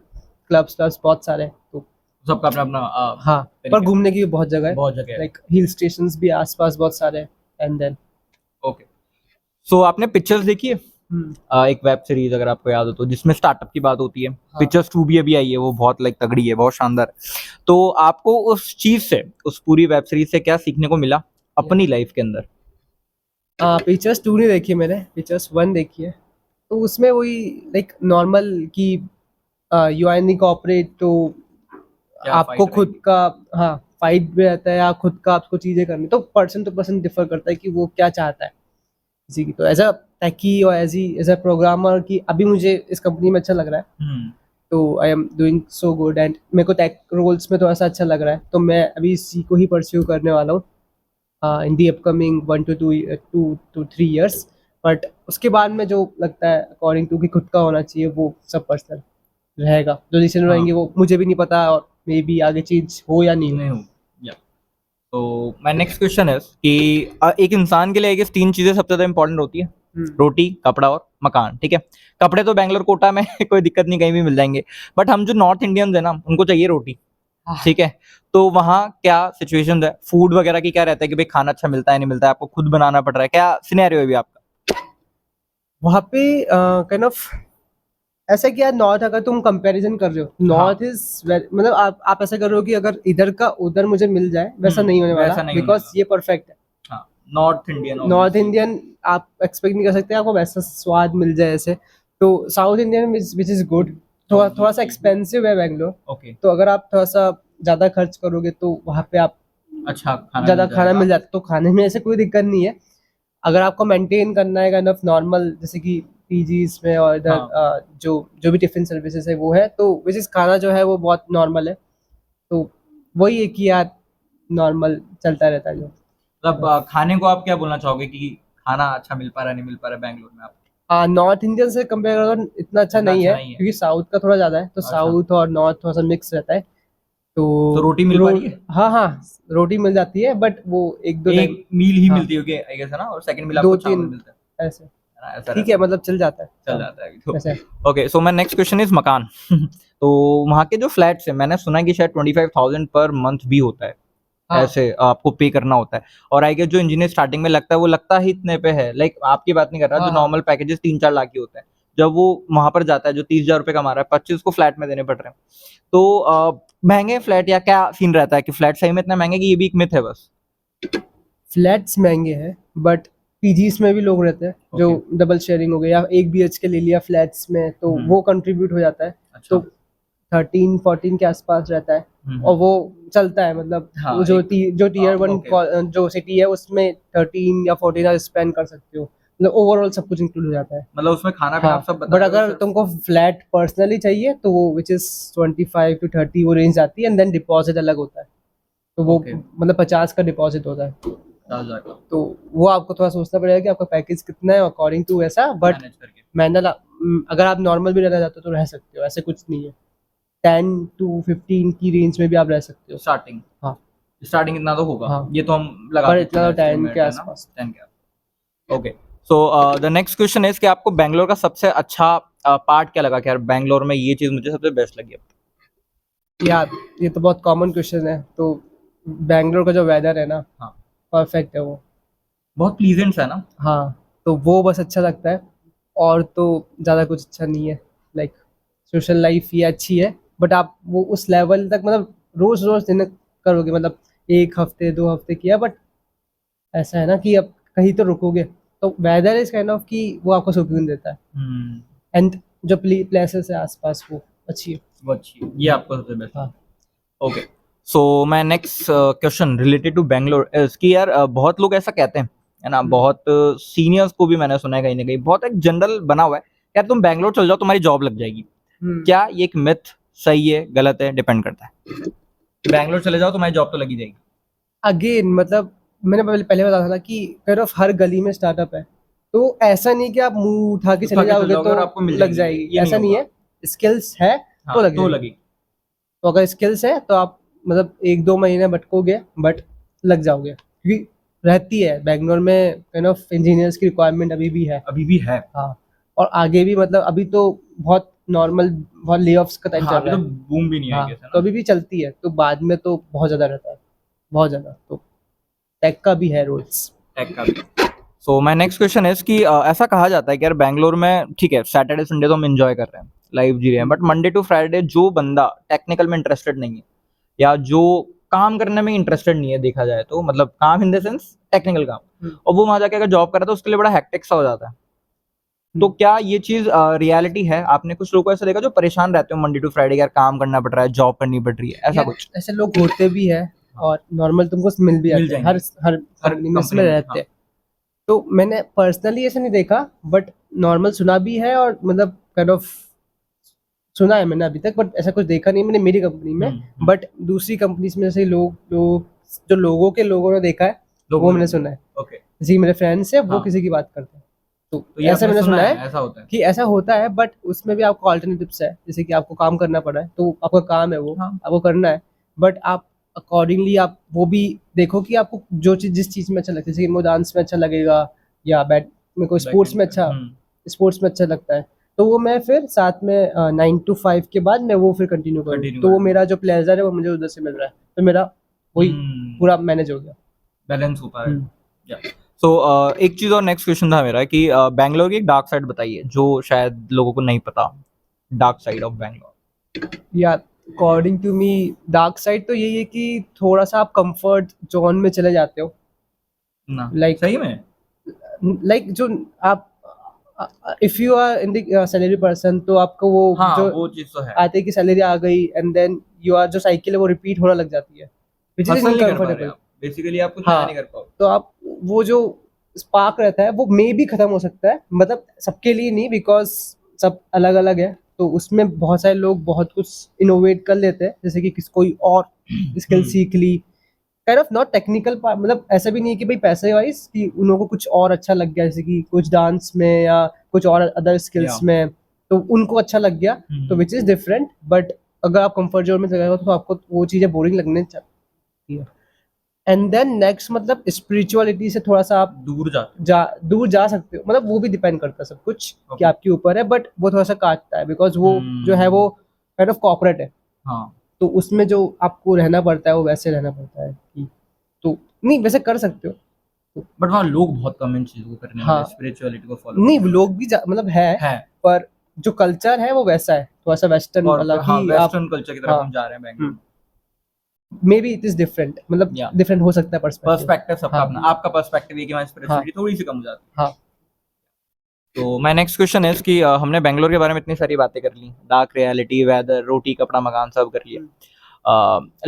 Speaker 2: क्लब्स क्लब्स बहुत सारे हैं। तो
Speaker 1: सबका अपना अपना
Speaker 2: हाँ, पर
Speaker 1: तरीका है।
Speaker 2: घूमने की भी बहुत जगह है,
Speaker 1: बहुत जगह है।
Speaker 2: लाइक हिल स्टेशंस भी आसपास बहुत सारे हैं। And then
Speaker 1: okay. सो आपने पिक्चर्स देखी है? एक वेब सीरीज अगर आपको याद हो तो, जिसमें स्टार्टअप की बात होती है। पिक्चर्स 2 भी अभी आई है, वो बहुत लाइक तगड़ी है, बहुत शानदार है। तो आपको उस चीज से, उस पूरी वेब सीरीज से क्या सीखने को मिला अपनी लाइफ के अंदर?
Speaker 2: पिक्चर्स 2 नहीं देखी मैंने, पिक्चर्स 1 देखी है। तो उसमें वही लाइक नॉर्मल कि यू आर इन कॉर्पोरेट, तो
Speaker 1: क्या
Speaker 2: आपको
Speaker 1: fight
Speaker 2: खुद
Speaker 1: रहेगी?
Speaker 2: का हाँ फाइट भी रहता है, या खुद का आपको चीज़ें करनी, तो पर्सन टू पर्सन डिफर करता है कि वो क्या चाहता है किसी की। तो एज अ टेकी और एज अ प्रोग्रामर की अभी मुझे इस कंपनी में अच्छा लग रहा है, तो I am doing so good and मेरे को टेक रोल्स में थोड़ा सा अच्छा लग रहा है, तो मैं अभी इसी को ही परस्यू करने वाला हूँ in the upcoming 1 to 2 to 3 years। But उसके बाद में जो लगता है अकॉर्डिंग टू कि खुद का होना चाहिए, वो सब पर्सनल रहेगा। जो डिसीजन
Speaker 1: हाँ।
Speaker 2: रहेंगे वो मुझे भी नहीं पता, और मे बी आगे चीज हो या नहीं हो।
Speaker 1: नहीं हूँ। या तो माय नेक्स्ट क्वेश्चन है कि एक इंसान के लिए आई गेस 3 चीजें सबसे ज्यादा इंपॉर्टेंट होती है। रोटी, कपड़ा और मकान, ठीक है। कपड़े तो बैंगलोर कोटा में कोई दिक्कत नहीं, कहीं भी मिल जाएंगे, बट हम जो नॉर्थ इंडियंस है ना, उनको चाहिए रोटी, ठीक है। तो वहाँ क्या सिचुएशन है, फूड वगैरह की क्या रहता है कि भाई खाना अच्छा मिलता है नहीं मिलता है, आपको खुद बनाना पड़ रहा है, क्या सिनेरियो है भी आपका?
Speaker 2: वहाँ पे काइंड ऑफ ऐसा कि यार नॉर्थ, अगर तुम कंपैरिजन कर रहे हो, नॉर्थ इज मतलब आप ऐसा कर रहे हो कि अगर इधर का उधर मुझे मिल जाए, वैसा नहीं होने
Speaker 1: वैसा
Speaker 2: वाला,
Speaker 1: नहीं होने
Speaker 2: बिकॉज
Speaker 1: वाला।
Speaker 2: ये परफेक्ट है।
Speaker 1: हाँ, नॉर्थ इंडियन
Speaker 2: नॉर्थ इंडियन आप एक्सपेक्ट नहीं कर सकते आपको वैसा स्वाद मिल जाए ऐसे। तो south Indian which is good. थोड़ा थोड़ा सा एक्सपेंसिव है बैंगलोर,
Speaker 1: ओके,
Speaker 2: तो अगर आप थोड़ा सा ज्यादा खर्च करोगे तो वहाँ पे आप
Speaker 1: अच्छा खाना
Speaker 2: ज्यादा
Speaker 1: मिल
Speaker 2: खाना
Speaker 1: जाएगा।
Speaker 2: मिल जाता है, तो खाने में ऐसे कोई दिक्कत नहीं है। अगर आपको मेंटेन करना है काइंड ऑफ नॉर्मल, जैसे कि पीजीज में और इधर
Speaker 1: हाँ।
Speaker 2: जो जो भी टिफिन सर्विसेज है वो है, तो विच इज खाना जो है वो बहुत नॉर्मल है। तो वही है कि यार नॉर्मल चलता रहता है जो।
Speaker 1: मतलब खाने को आप क्या बोलना चाहोगे कि खाना अच्छा मिल पा रहा है नहीं मिल पा रहा है बैंगलोर में आपको?
Speaker 2: हाँ, नॉर्थ इंडियन से कंपेयर करो तो इतना अच्छा
Speaker 1: इतना
Speaker 2: नहीं
Speaker 1: अच्छा
Speaker 2: है,
Speaker 1: नहीं है।
Speaker 2: क्योंकि साउथ का थोड़ा ज्यादा है, तो
Speaker 1: अच्छा,
Speaker 2: साउथ और नॉर्थ थोड़ा सा मिक्स रहता है।
Speaker 1: तो
Speaker 2: तो
Speaker 1: रोटी मिल पा रही है?
Speaker 2: हाँ हाँ, रोटी मिल जाती है, बट वो एक दो टाइम।
Speaker 1: एक मील ही
Speaker 2: हाँ,
Speaker 1: मिलती होगी आई गेस, है ना, और सेकंड मील
Speaker 2: दो
Speaker 1: आपको चावल
Speaker 2: तीन
Speaker 1: मिलता है
Speaker 2: ऐसे।
Speaker 1: ना, ऐसा
Speaker 2: ठीक
Speaker 1: रहता
Speaker 2: है,
Speaker 1: है।
Speaker 2: मतलब चल जाता है।
Speaker 1: चल
Speaker 2: हाँ,
Speaker 1: जाता है अभी तो।
Speaker 2: वैसे।
Speaker 1: Okay, so my next question is मकान। तो वहाँ के जो फ्लैट्स है, मैंने सुना है कि शायद 25,000 पर मंथ भी होता है,
Speaker 2: हाँ
Speaker 1: ऐसे आपको पे करना होता है। और आई गेस जो इंजीनियर स्टार्टिंग में लगता है वो लगता ही इतने पे है, लाइक आपकी बात नहीं कर रहा,
Speaker 2: हाँ
Speaker 1: जो
Speaker 2: हाँ।
Speaker 1: नॉर्मल पैकेजेस 3-4 लाख की होते हैं, जब वो वहां पर जाता है जो 30,000 रुपए कमा रहा है, 25 को फ्लैट में देने पड़ रहे हैं। तो महंगे फ्लैट या क्या सीन रहता है कि फ्लैट सही में इतना महंगे कि ये भी एक मिथ है बस?
Speaker 2: फ्लैट्स महंगे हैं, बट पीजीज में भी लोग रहते हैं जो
Speaker 1: ओके।
Speaker 2: डबल शेयरिंग हो गया, या एक बीएच के ले लिया फ्लैट्स में, तो वो कंट्रीब्यूट हो जाता है। तो
Speaker 1: अच्छा।
Speaker 2: 13-14 के आसपास रहता है,
Speaker 1: हम्म।
Speaker 2: और वो चलता है, मतलब
Speaker 1: हाँ,
Speaker 2: वो जो
Speaker 1: एक
Speaker 2: जो टीयर वन
Speaker 1: ओके।
Speaker 2: जो सिटी है उसमें 13 या 14 आप स्पेंड कर सकते हो, मतलब ओवरऑल सब कुछ इंक्लूड हो जाता है।
Speaker 1: मतलब उसमें खाना पीना
Speaker 2: हाँ,
Speaker 1: आप सब बता
Speaker 2: बट
Speaker 1: रहे हो
Speaker 2: अगर
Speaker 1: सिर्फ?
Speaker 2: तुमको फ्लैट पर्सनली चाहिए तो वो विच इज 25 to 30 वो रेंज आती है, एंड देन डिपॉजिट अलग होता है। तो वो
Speaker 1: ओके,
Speaker 2: मतलब 50 का डिपॉजिट होता है।
Speaker 1: 10,000 का
Speaker 2: तो वो आपको थोड़ा सोचना पड़ेगा कि आपका पैकेज कितना है अकॉर्डिंग टू ऐसा, बट
Speaker 1: मैनेज करके।
Speaker 2: मैंने अगर आप नॉर्मल भी रहना चाहते हो तो रह सकते हो, ऐसे कुछ नहीं है। 10 to 15 की रेंज में भी आप रह सकते हो।
Speaker 1: स्टार्टिंग
Speaker 2: हाँ
Speaker 1: स्टार्टिंग इतना तो होगा,
Speaker 2: हाँ,
Speaker 1: ये तो हम लगा
Speaker 2: पर
Speaker 1: भी
Speaker 2: इतना
Speaker 1: चुके
Speaker 2: तो
Speaker 1: हैं
Speaker 2: 10 के
Speaker 1: एस्टिमेट, है ना,
Speaker 2: आसपास।
Speaker 1: 10 के। Okay, so the next question is कि आपको बैंगलोर का सबसे अच्छा पार्ट क्या लगा कि यार बैंगलोर में ये चीज मुझे सबसे बेस्ट लगी अब?
Speaker 2: यार ये तो बहुत कॉमन क्वेश्चन है, तो बैंगलोर का जो वेदर है ना,
Speaker 1: हाँ,
Speaker 2: परफेक्ट है वो।
Speaker 1: बहुत प्लीजेंट है ना।
Speaker 2: हाँ, तो वो बस अच्छा लगता है, और तो ज़्यादा कुछ अच्छा नहीं है। लाइक सोशल लाइफ ये अच्छी है, बट आप वो उस लेवल तक मतलब रोज रोज दिन करोगे, मतलब एक हफ्ते 2 हफ्ते किया, बट ऐसा है ना कि अब कहीं तो रुकोगे, तो वेदर इज काइंड ऑफ कि वो आपको सुकून देता है,
Speaker 1: हम्म,
Speaker 2: एंड जो प्लेसेस है आसपास वो अच्छी है।
Speaker 1: वो अच्छी है, ये आपको सबसे बेस्ट
Speaker 2: हाँ।
Speaker 1: लगा। Okay, so my next question related to Bangalore is कि यार बहुत लोग ऐसा कहते हैं, है ना,
Speaker 2: हम्म,
Speaker 1: बहुत सीनियर्स को भी मैंने सुना है कहीं ना कहीं, बहुत एक जनरल बना हुआ है, यार तुम बैंगलोर चल जाओ तुम्हारी जॉब लग जाएगी।
Speaker 2: हम्म।
Speaker 1: क्या ये एक मिथ सही है गलत है, डिपेंड करता है कि बैंगलोर चले जाओ तुम्हारी जॉब तो लगी जाएगी?
Speaker 2: अगेन मतलब मैंने पहले पहले बताया था ना कि काइंड ऑफ हर गली में स्टार्टअप है, तो ऐसा नहीं कि आप मुंह उठा के
Speaker 1: उठा
Speaker 2: चले
Speaker 1: के चल
Speaker 2: जाओगे
Speaker 1: जाओगे
Speaker 2: तो
Speaker 1: और आपको मिल
Speaker 2: लग
Speaker 1: जाएंगी,
Speaker 2: जाएगी,
Speaker 1: ये नहीं
Speaker 2: ऐसा नहीं
Speaker 1: होगा।
Speaker 2: है। स्किल्स है
Speaker 1: हाँ,
Speaker 2: तो लग
Speaker 1: तो
Speaker 2: जाएगी।
Speaker 1: लगी।
Speaker 2: तो अगर स्किल्स है तो आप मतलब 1-2 महीने भटकोगे, बट लग जाओगे, क्योंकि रहती है बैंगलोर में काइंड ऑफ इंजीनियर्स की रिक्वायरमेंट अभी भी है।
Speaker 1: अभी भी है।
Speaker 2: हाँ, और आगे भी, मतलब अभी तो बहुत नॉर्मल, बहुत ले ऑफ्स का टाइम
Speaker 1: हाँ,
Speaker 2: चल
Speaker 1: अभी
Speaker 2: रहा
Speaker 1: तो
Speaker 2: है।
Speaker 1: बूम भी नहीं आई
Speaker 2: हाँ,
Speaker 1: गेस, है
Speaker 2: तो
Speaker 1: ना।
Speaker 2: अभी भी चलती है, तो बाद में तो बहुत ज़्यादा रहता है, बहुत ज़्यादा। तो टेक का भी है रोल्स।
Speaker 1: टेक का भी। सो माय नेक्स्ट क्वेश्चन इज कि ऐसा कहा जाता है कि यार बैंगलोर में ठीक है सैटरडे संडे तो हम एंजॉय कर रहे हैं, लाइफ जी रहे हैं, बट मंडे टू फ्राइडे जो बंदा टेक्निकल में इंटरेस्टेड नहीं है, या जो काम करने में इंटरेस्टेड नहीं है, देखा जाए तो मतलब काम इन द सेंस टेक्निकल काम, और वो वहां जाके अगर जॉब कर रहा है तो उसके लिए बड़ा हेक्टिक सा हो जाता है। तो क्या ये चीज रियलिटी है? आपने कुछ लोगों को ऐसा देखा जो परेशान रहते हो मंडे टू फ्राइडे, यार काम करना पड़ रहा है, जॉब करनी पड़ रही है, ऐसा
Speaker 2: यार
Speaker 1: कुछ?
Speaker 2: ऐसे लोग होते भी है,
Speaker 1: हाँ,
Speaker 2: और नॉर्मल तुमको मिल भी
Speaker 1: मिल
Speaker 2: जाते हैं, हर
Speaker 1: जाएंगे
Speaker 2: हर
Speaker 1: हर
Speaker 2: कंपनी में
Speaker 1: कंपनी
Speaker 2: इसमें
Speaker 1: में।
Speaker 2: रहते
Speaker 1: हाँ,
Speaker 2: हैं। तो मैंने पर्सनली ऐसे नहीं देखा, बट नॉर्मल सुना भी है, और मतलब काइंड ऑफ सुना है मैंने अभी तक, बट ऐसा कुछ देखा नहीं मैंने मेरी कंपनी में।
Speaker 1: हम्म।
Speaker 2: बट दूसरी कंपनीज में जैसे लोग जो लोगों ने देखा है,
Speaker 1: लोगों
Speaker 2: वो
Speaker 1: ने
Speaker 2: मैंने सुना है।
Speaker 1: ओके।
Speaker 2: जैसे मेरे फ्रेंड्स है, वो
Speaker 1: हाँ,
Speaker 2: किसी की बात करते हैं, तो
Speaker 1: तो ये
Speaker 2: ऐसा
Speaker 1: आपने
Speaker 2: मैंने
Speaker 1: सुना
Speaker 2: सुना है
Speaker 1: है ऐसा होता है?
Speaker 2: कि ऐसा होता है, बट उसमें भी आपको ऑल्टरनेटिव्स है, जैसे कि आपको काम करना पड़ा है तो आपका काम है वो,
Speaker 1: हाँ,
Speaker 2: आपको करना है, बट आप अकॉर्डिंगली आप वो भी देखो कि आपको जो चीज़ जिस चीज़ में अच्छा लगता है, जैसे कि मुझे डांस में अच्छा लगेगा या मेरे को स्पोर्ट्स में अच्छा लगता है, तो वो मैं फिर साथ में 9 to 5 के बाद मैं वो फिर कंटिन्यू करूँ,
Speaker 1: Continue
Speaker 2: तो वो
Speaker 1: करूँ।
Speaker 2: मेरा जो प्लेजर है वो मुझे उधर से मिल रहा है, तो मेरा वही पूरा मैनेज हो गया।
Speaker 1: बैलेंस हो पा रहा
Speaker 2: हम्म।
Speaker 1: है। सो एक चीज और नेक्स्ट क्वेश्चन था मेरा कि बैंगलोर की एक डार्क साइड बताइए जो शायद लोगों को नहीं पता, डार्क साइड ऑफ बैंगलोर।
Speaker 2: या according to me dark side तो यही है कि थोड़ा सा आप कंफर्ट जोन में चले जाते हो,
Speaker 1: ना
Speaker 2: लाइक
Speaker 1: सही में?
Speaker 2: जो आप if you are in the salary person, तो आपको वो
Speaker 1: हाँ
Speaker 2: जो
Speaker 1: वो चीज तो है,
Speaker 2: आते की सैलरी आ गई एंड देन यू आर जो साइकिल है वो रिपीट होने लग जाती है, विच इज
Speaker 1: हसल नहीं कर पा रहे
Speaker 2: इनकम्फर्टेबल।
Speaker 1: आप, बेसिकली आप कुछ नया
Speaker 2: हाँ,
Speaker 1: नहीं कर पाओ।
Speaker 2: तो आप वो जो स्पार्क रहता है वो मे भी खत्म हो सकता है, मतलब सबके लिए नहीं, बिकॉज सब अलग अलग है, तो उसमें बहुत सारे लोग बहुत कुछ इनोवेट कर लेते हैं, जैसे कि कोई और स्किल सीख ली, kind of not technical part, मतलब ऐसा भी नहीं है कि भाई पैसे वाइज कि उन लोगों को कुछ और अच्छा लग गया, जैसे कि कुछ डांस में या कुछ और अदर स्किल्स
Speaker 1: Yeah.
Speaker 2: में, तो उनको अच्छा लग गया, तो विच इज डिफरेंट, बट अगर आप कंफर्ट जोन में चले जाओ तो आपको वो चीज़ें बोरिंग लगने चाहिए। एंड देन नेक्स्ट, मतलब स्पिरिचुअलिटी से थोड़ा सा आप दूर जा सकते हो, मतलब वो भी डिपेंड करता है सब कुछ कि
Speaker 1: Okay.
Speaker 2: आपके ऊपर है, बट वो थोड़ा सा काटता है, बिकॉज वो जो है वो काइंड ऑफ कॉर्पोरेट है,
Speaker 1: हाँ
Speaker 2: तो उसमें जो आपको रहना पड़ता है वो वैसे रहना पड़ता है कि, तो नहीं वैसे कर सकते हो,
Speaker 1: बट वहाँ लोग बहुत कम इन चीजों को करने वाले,
Speaker 2: हाँ
Speaker 1: स्पिरिचुअलिटी को फॉलो
Speaker 2: नहीं लोग भी मतलब है, पर जो कल्चर है वो वैसा है, थोड़ा सा वेस्टर्न
Speaker 1: और
Speaker 2: वाला
Speaker 1: हाँ
Speaker 2: कि आप
Speaker 1: वेस्टर्न कल्चर की तरफ
Speaker 2: हाँ
Speaker 1: हम जा रहे हैं Bangalore.
Speaker 2: May be it is different, मतलब
Speaker 1: Yeah.
Speaker 2: डिफरेंट हो सकता है पर्सपेक्टिव।
Speaker 1: पर्सपेक्टिव सबका
Speaker 2: हाँ।
Speaker 1: अपना, आपका पर्सपेक्टिव है कि हमारी स्पिरिचुअलिटी थोड़ी सी कम हो जाती है।
Speaker 2: हाँ
Speaker 1: तो माय नेक्स्ट क्वेश्चन है कि हमने बैंगलोर के बारे में इतनी सारी बातें कर ली, डार्क रियलिटी, वेदर, रोटी कपड़ा मकान सब कर लिया।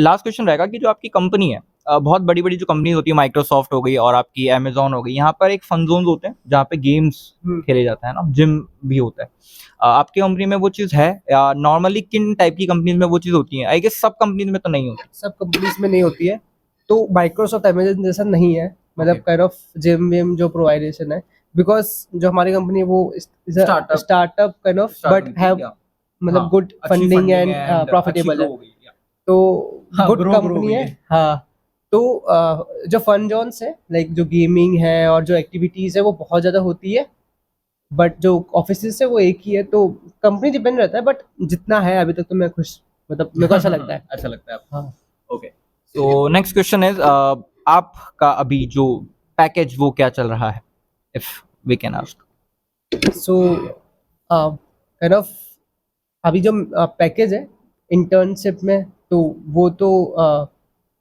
Speaker 1: लास्ट क्वेश्चन रहेगा कि जो आपकी कंपनी है, बहुत बड़ी बड़ी जो कंपनी होती है, माइक्रोसॉफ्ट हो गई और आपकी अमेजोन हो गई, यहाँ पर एक फन जोन होते हैं जहाँ पे गेम्स खेले जाते हैं ना, जिम भी होता है। आपकी कंपनी में वो चीज़ है या नॉर्मली किन टाइप की कंपनीज में वो चीज़ होती है? आई गेस सब कंपनीज में तो नहीं होती।
Speaker 2: सब कंपनीज में नहीं होती है, तो माइक्रोसॉफ्ट अमेजन जैसा नहीं है, मतलब
Speaker 1: Okay.
Speaker 2: Kind of gym Vim जो प्रोवाइडेशन है, बिकॉज जो हमारी कंपनी है वो
Speaker 1: Startup.
Speaker 2: Startup kind of, but have मतलब गुड फंडिंग एंड प्रॉफिटेबल है, तो
Speaker 1: हाँ,
Speaker 2: गुड
Speaker 1: grow
Speaker 2: कंपनी
Speaker 1: हुई
Speaker 2: है।
Speaker 1: है।
Speaker 2: हाँ, तो जो फन जोन्स है, लाइक जो गेमिंग है और जो एक्टिविटीज है वो बहुत ज़्यादा होती है, बट जो ऑफिस है वो एक ही है, तो कंपनी डिपेंड रहता है, बट जितना है अभी तक तो मैं खुश, मतलब मेरे को अच्छा लगता है।
Speaker 1: अच्छा लगता है आपको?
Speaker 2: हाँ,
Speaker 1: ओके, तो नेक्स्ट क्वेश्चन इज आपका अभी जो पैकेज वो क्या चल रहा है, if we can ask.
Speaker 2: So kind of अभी जो पैकेज है इंटर्नशिप में, तो वो तो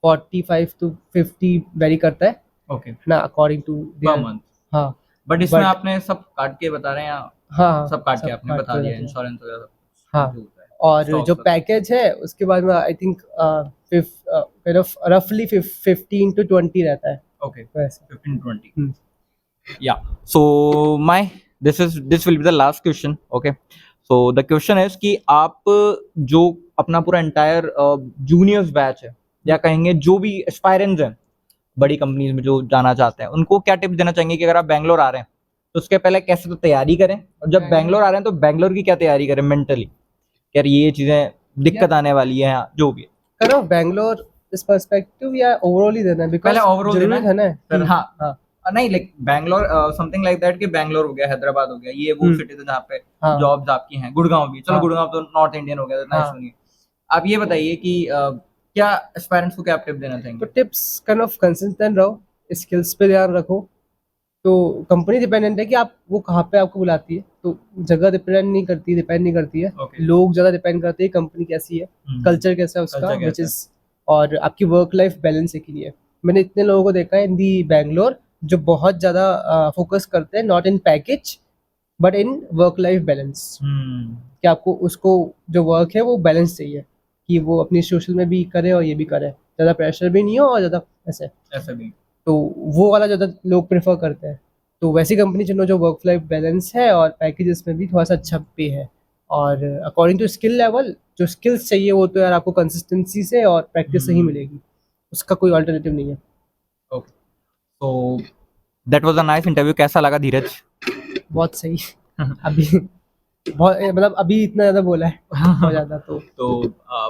Speaker 2: 45 to 50 वेरी करता है
Speaker 1: ओके,
Speaker 2: ना, अकॉर्डिंग टू
Speaker 1: पर मंथ।
Speaker 2: हाँ
Speaker 1: बट इसमें
Speaker 2: But-
Speaker 1: आपने सब काट के बता रहे हैं या
Speaker 2: हाँ
Speaker 1: सब काट के आपने
Speaker 2: काट
Speaker 1: बता
Speaker 2: के
Speaker 1: दिया,
Speaker 2: बताया।
Speaker 1: इंश्योरेंस वगैरह सब कुछ
Speaker 2: हाँ,
Speaker 1: जो होता है,
Speaker 2: और
Speaker 1: stocks
Speaker 2: जो
Speaker 1: वगैरह?
Speaker 2: पैकेज है उसके बाद में आई थिंक काइंड ऑफ रफली 15 to 20 रहता है,
Speaker 1: ओके,
Speaker 2: वैसे।
Speaker 1: 15-20। Yeah, so my this will be the last question. Okay, so the question is कि आप जो अपना पूरा एंटायर जूनियर्स बैच है या कहेंगे जो भी एस्पायरेंट्स हैं बड़ी कंपनीज में जो जाना चाहते हैं, उनको क्या टिप्स देना चाहेंगे कि अगर आप बैंगलोर आ रहे हैं तो उसके पहले कैसे तो तैयारी करें, और जब बैंगलोर आ रहे हैं तो बैंगलोर की क्या तैयारी करें मेंटली, यार ये चीजें दिक्कत आने वाली है यहाँ, जो भी है।
Speaker 2: काइंड ऑफ बैंगलोर इस पर्सपेक्टिव या ओवरऑल ही देना है, बिकॉज़
Speaker 1: पहले overall
Speaker 2: जरूरी
Speaker 1: देना
Speaker 2: है ना
Speaker 1: सर,
Speaker 2: कि-
Speaker 1: हाँ
Speaker 2: हाँ
Speaker 1: नहीं like Bangalore something like that कि बैंगलोर हो गया, हैदराबाद हो गया, ये वो सिटीज है जहाँ पे
Speaker 2: हाँ।
Speaker 1: जॉब्स आपकी हैं, गुड़गांव भी, चलो
Speaker 2: हाँ।
Speaker 1: गुड़गांव तो नॉर्थ इंडियन हो गया, तो नाइस
Speaker 2: हाँ।
Speaker 1: सुनिए। आप ये बताइए कि क्या एस्पायरेंट्स को क्या टिप देना
Speaker 2: तो
Speaker 1: चाहेंगे?
Speaker 2: टिप्स काइंड ऑफ कंसिस्टेंट रहो, स्किल्स पे ध्यान रखो, तो कंपनी डिपेंडेंट है कि आप वो कहाँ पे आपको बुलाती है, तो जगह डिपेंड नहीं करती है,
Speaker 1: Okay.
Speaker 2: लोग ज़्यादा डिपेंड करते हैं कंपनी कैसी है, कल्चर कैसा है उसका,
Speaker 1: Culture
Speaker 2: विच
Speaker 1: कैसा है?
Speaker 2: इज, और आपकी वर्क लाइफ बैलेंस है के लिए। मैंने इतने लोगों को देखा है इन दी बैंगलोर जो बहुत ज़्यादा फोकस करते हैं not in package but in work life balance, कि आपको उसको जो वर्क है वो बैलेंस चाहिए, कि वो अपनी सोशल में भी करे और ये भी करे, ज़्यादा प्रेशर भी नहीं हो और ज़्यादा ऐसे,
Speaker 1: ऐसा भी
Speaker 2: तो वो वाला ज़्यादा लोग प्रेफर करते हैं। तो वैसी कंपनी चुनो जो वर्क लाइफ बैलेंस है और पैकेजेस में भी थोड़ा सा अच्छा पे है, और अकॉर्डिंग टू स्किल लेवल जो स्किल्स चाहिए वो तो यार आपको कंसिस्टेंसी से और प्रैक्टिस से ही मिलेगी, उसका कोई अल्टरनेटिव नहीं है।
Speaker 1: ओके, तो that was a nice interview. कैसा लगा धीरज?
Speaker 2: बहुत सही। अभी बहुत मतलब अभी इतना ज़्यादा बोला है बहुत ज़्यादा, तो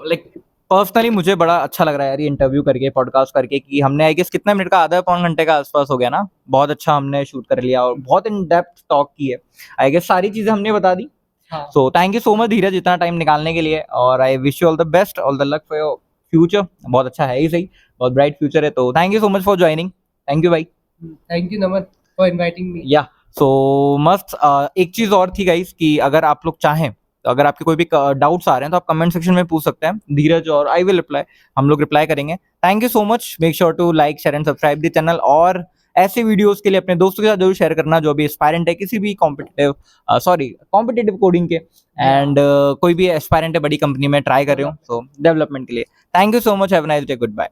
Speaker 1: लाइक पर्सनली मुझे बड़ा अच्छा लग रहा है यार ये इंटरव्यू करके, पॉडकास्ट करके, कि हमने आई गेस कितने मिनट का, आधा पौन घंटे का आसपास हो गया ना, बहुत अच्छा हमने शूट कर लिया और बहुत इन डेप्थ टॉक की है। आई गेस सारी चीजें हमने बता दी।
Speaker 2: हाँ
Speaker 1: so thank you so much Dheeraj इतना टाइम निकालने के लिए, और I wish you all the best, all the luck for your future. बहुत अच्छा है ही सही, बहुत ब्राइट फ्यूचर है। तो thank you so much for joining. Thank you भाई।
Speaker 2: Thank you Naman for inviting me.
Speaker 1: Yeah so मस्त एक चीज और थी गाइस कि अगर आप लोग चाहें तो अगर आपके कोई भी डाउट्स आ रहे हैं तो आप कमेंट सेक्शन में पूछ सकते हैं, धीरज और आई विल रिप्लाई, हम लोग रिप्लाई करेंगे। Thank you so much. Make sure to like share and subscribe the channel, और ऐसे वीडियोस के लिए अपने दोस्तों के साथ जरूर शेयर करना जो भी एस्पायरेंट है किसी भी कॉम्पिटिटिव कोडिंग के, एंड कोई भी एस्पायरेंट है बड़ी कंपनी में ट्राई कर रहे हो, सो डेवलपमेंट के लिए। Thank you so much, have a nice day, good bye.